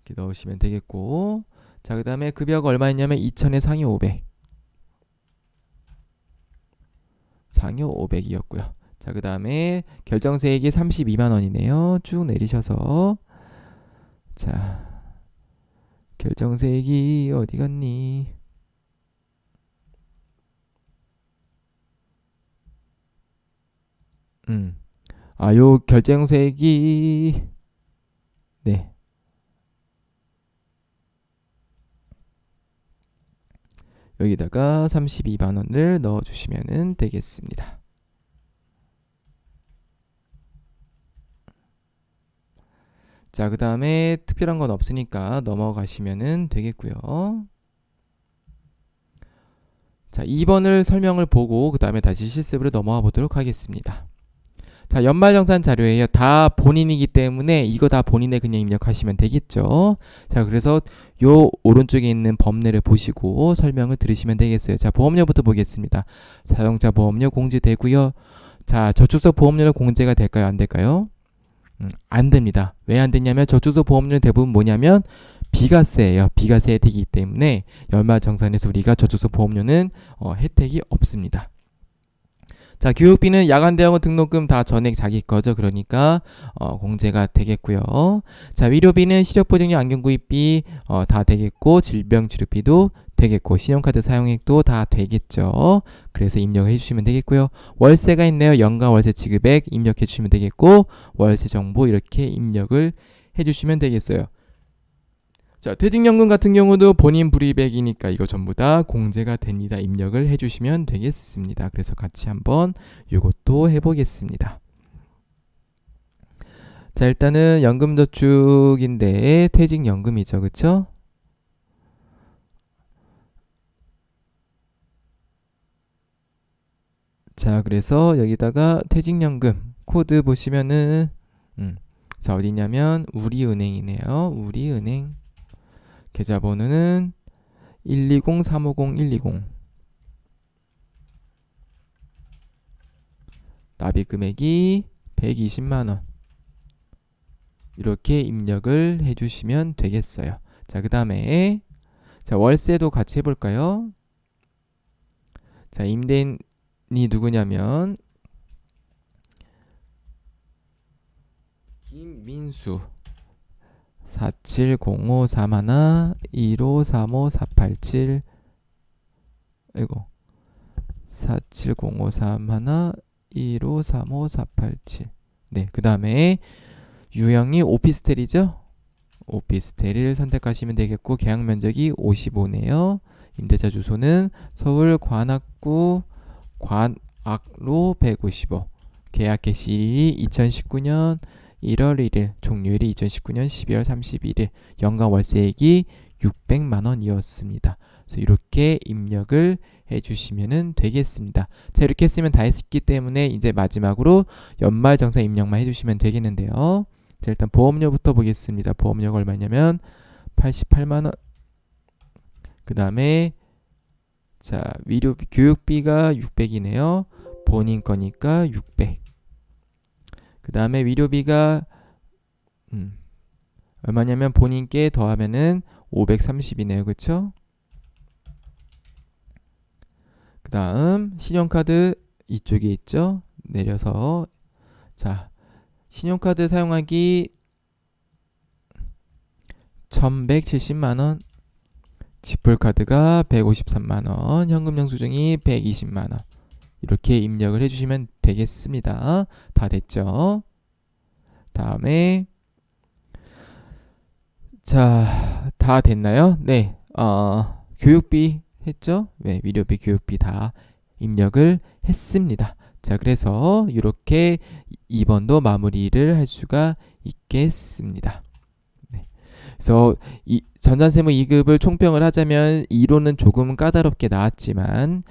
이렇게 넣으시면 되겠고. 자, 그 다음에 급여가 얼마였냐면 2,000에 상위 500. 상위 500이었고요. 자, 그 다음에 결정세액이 32만 원이네요. 쭉 내리셔서. 자, 결정세액이 어디 갔니? 요 결정세액이 네. 여기다가 32만 원을 넣어 주시면 되겠습니다. 자, 그 다음에 특별한 건 없으니까 넘어가시면 되겠고요. 자, 2번을 설명을 보고 그 다음에 다시 실습으로 넘어가 보도록 하겠습니다. 자, 연말정산 자료예요. 다 본인이기 때문에 이거 다 본인에 그냥 입력하시면 되겠죠. 자, 그래서 요 오른쪽에 있는 법례를 보시고 설명을 들으시면 되겠어요. 자, 보험료부터 보겠습니다. 자동차 보험료 공제되고요. 자, 저축성 보험료는 공제가 될까요? 안 될까요? 안 됩니다. 왜 안 되냐면 저축성 보험료는 대부분 뭐냐면 비과세예요. 비과세 혜택이기 때문에 연말정산에서 우리가 저축성 보험료는 혜택이 없습니다. 자, 교육비는 야간대학원 등록금 다 전액 자기 거죠. 그러니까 공제가 되겠고요. 자, 위료비는 시력보정료 안경구입비 다 되겠고 질병치료비도 되겠고 신용카드 사용액도 다 되겠죠. 그래서 입력을 해주시면 되겠고요. 월세가 있네요. 연간 월세 지급액 입력해 주시면 되겠고 월세 정보 이렇게 입력을 해주시면 되겠어요. 자, 퇴직연금 같은 경우도 본인 불이백이니까 이거 전부 다 공제가 됩니다. 입력을 해주시면 되겠습니다. 그래서 같이 한번 이것도 해보겠습니다. 자, 일단은 연금저축인데 퇴직연금이죠. 그쵸? 자, 그래서 여기다가 퇴직연금 코드 보시면은 자, 어디냐면 우리은행이네요. 우리은행 계좌번호는 120-350-120 납입금액이 120만원 이렇게 입력을 해주시면 되겠어요. 자, 그 다음에 자, 월세도 같이 해볼까요? 자, 임대인이 누구냐면 김민수 470531-1535-487 아이고 470531-1535-487 네, 그 다음에 유형이 오피스텔이죠. 오피스텔을 선택하시면 되겠고 계약 면적이 55네요. 임대차 주소는 서울 관악구 관악로 155 계약 개시일이 2019년 1월 1일 종료일이 2019년 12월 31일 연간 월세액이 600만원이었습니다. 그래서 이렇게 입력을 해주시면 되겠습니다. 자, 이렇게 했으면 다 했기 때문에 이제 마지막으로 연말정산 입력만 해주시면 되겠는데요. 자, 일단 보험료부터 보겠습니다. 보험료가 얼마냐면 88만원. 그 다음에 자, 위료비, 교육비가 600이네요. 본인 거니까 600. 그 다음에 위료비가 얼마냐면 본인께 더하면은 530이네요. 그쵸? 그 다음 신용카드 이쪽에 있죠. 내려서 자 신용카드 사용하기 1170만원, 지불카드가 153만원, 현금 영수증이 120만원 이렇게 입력을 해주시면 되겠습니다. 다 됐죠? 다음에 자, 다 됐나요? 네, 교육비 했죠? 네, 위료비, 교육비 다 입력을 했습니다. 자, 그래서 이렇게 2번도 마무리를 할 수가 있겠습니다. 네. 그래서 이 전산세무 2급을 총평을 하자면 이론은 조금 까다롭게 나왔지만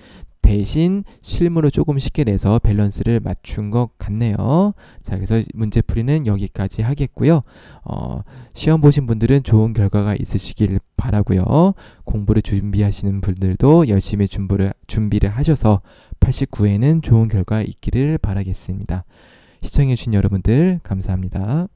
대신 실무를 조금 쉽게 내서 밸런스를 맞춘 것 같네요. 자, 그래서 문제풀이는 여기까지 하겠고요. 시험 보신 분들은 좋은 결과가 있으시길 바라고요. 공부를 준비하시는 분들도 열심히 준비를 하셔서 89회에는 좋은 결과 있기를 바라겠습니다. 시청해주신 여러분들 감사합니다.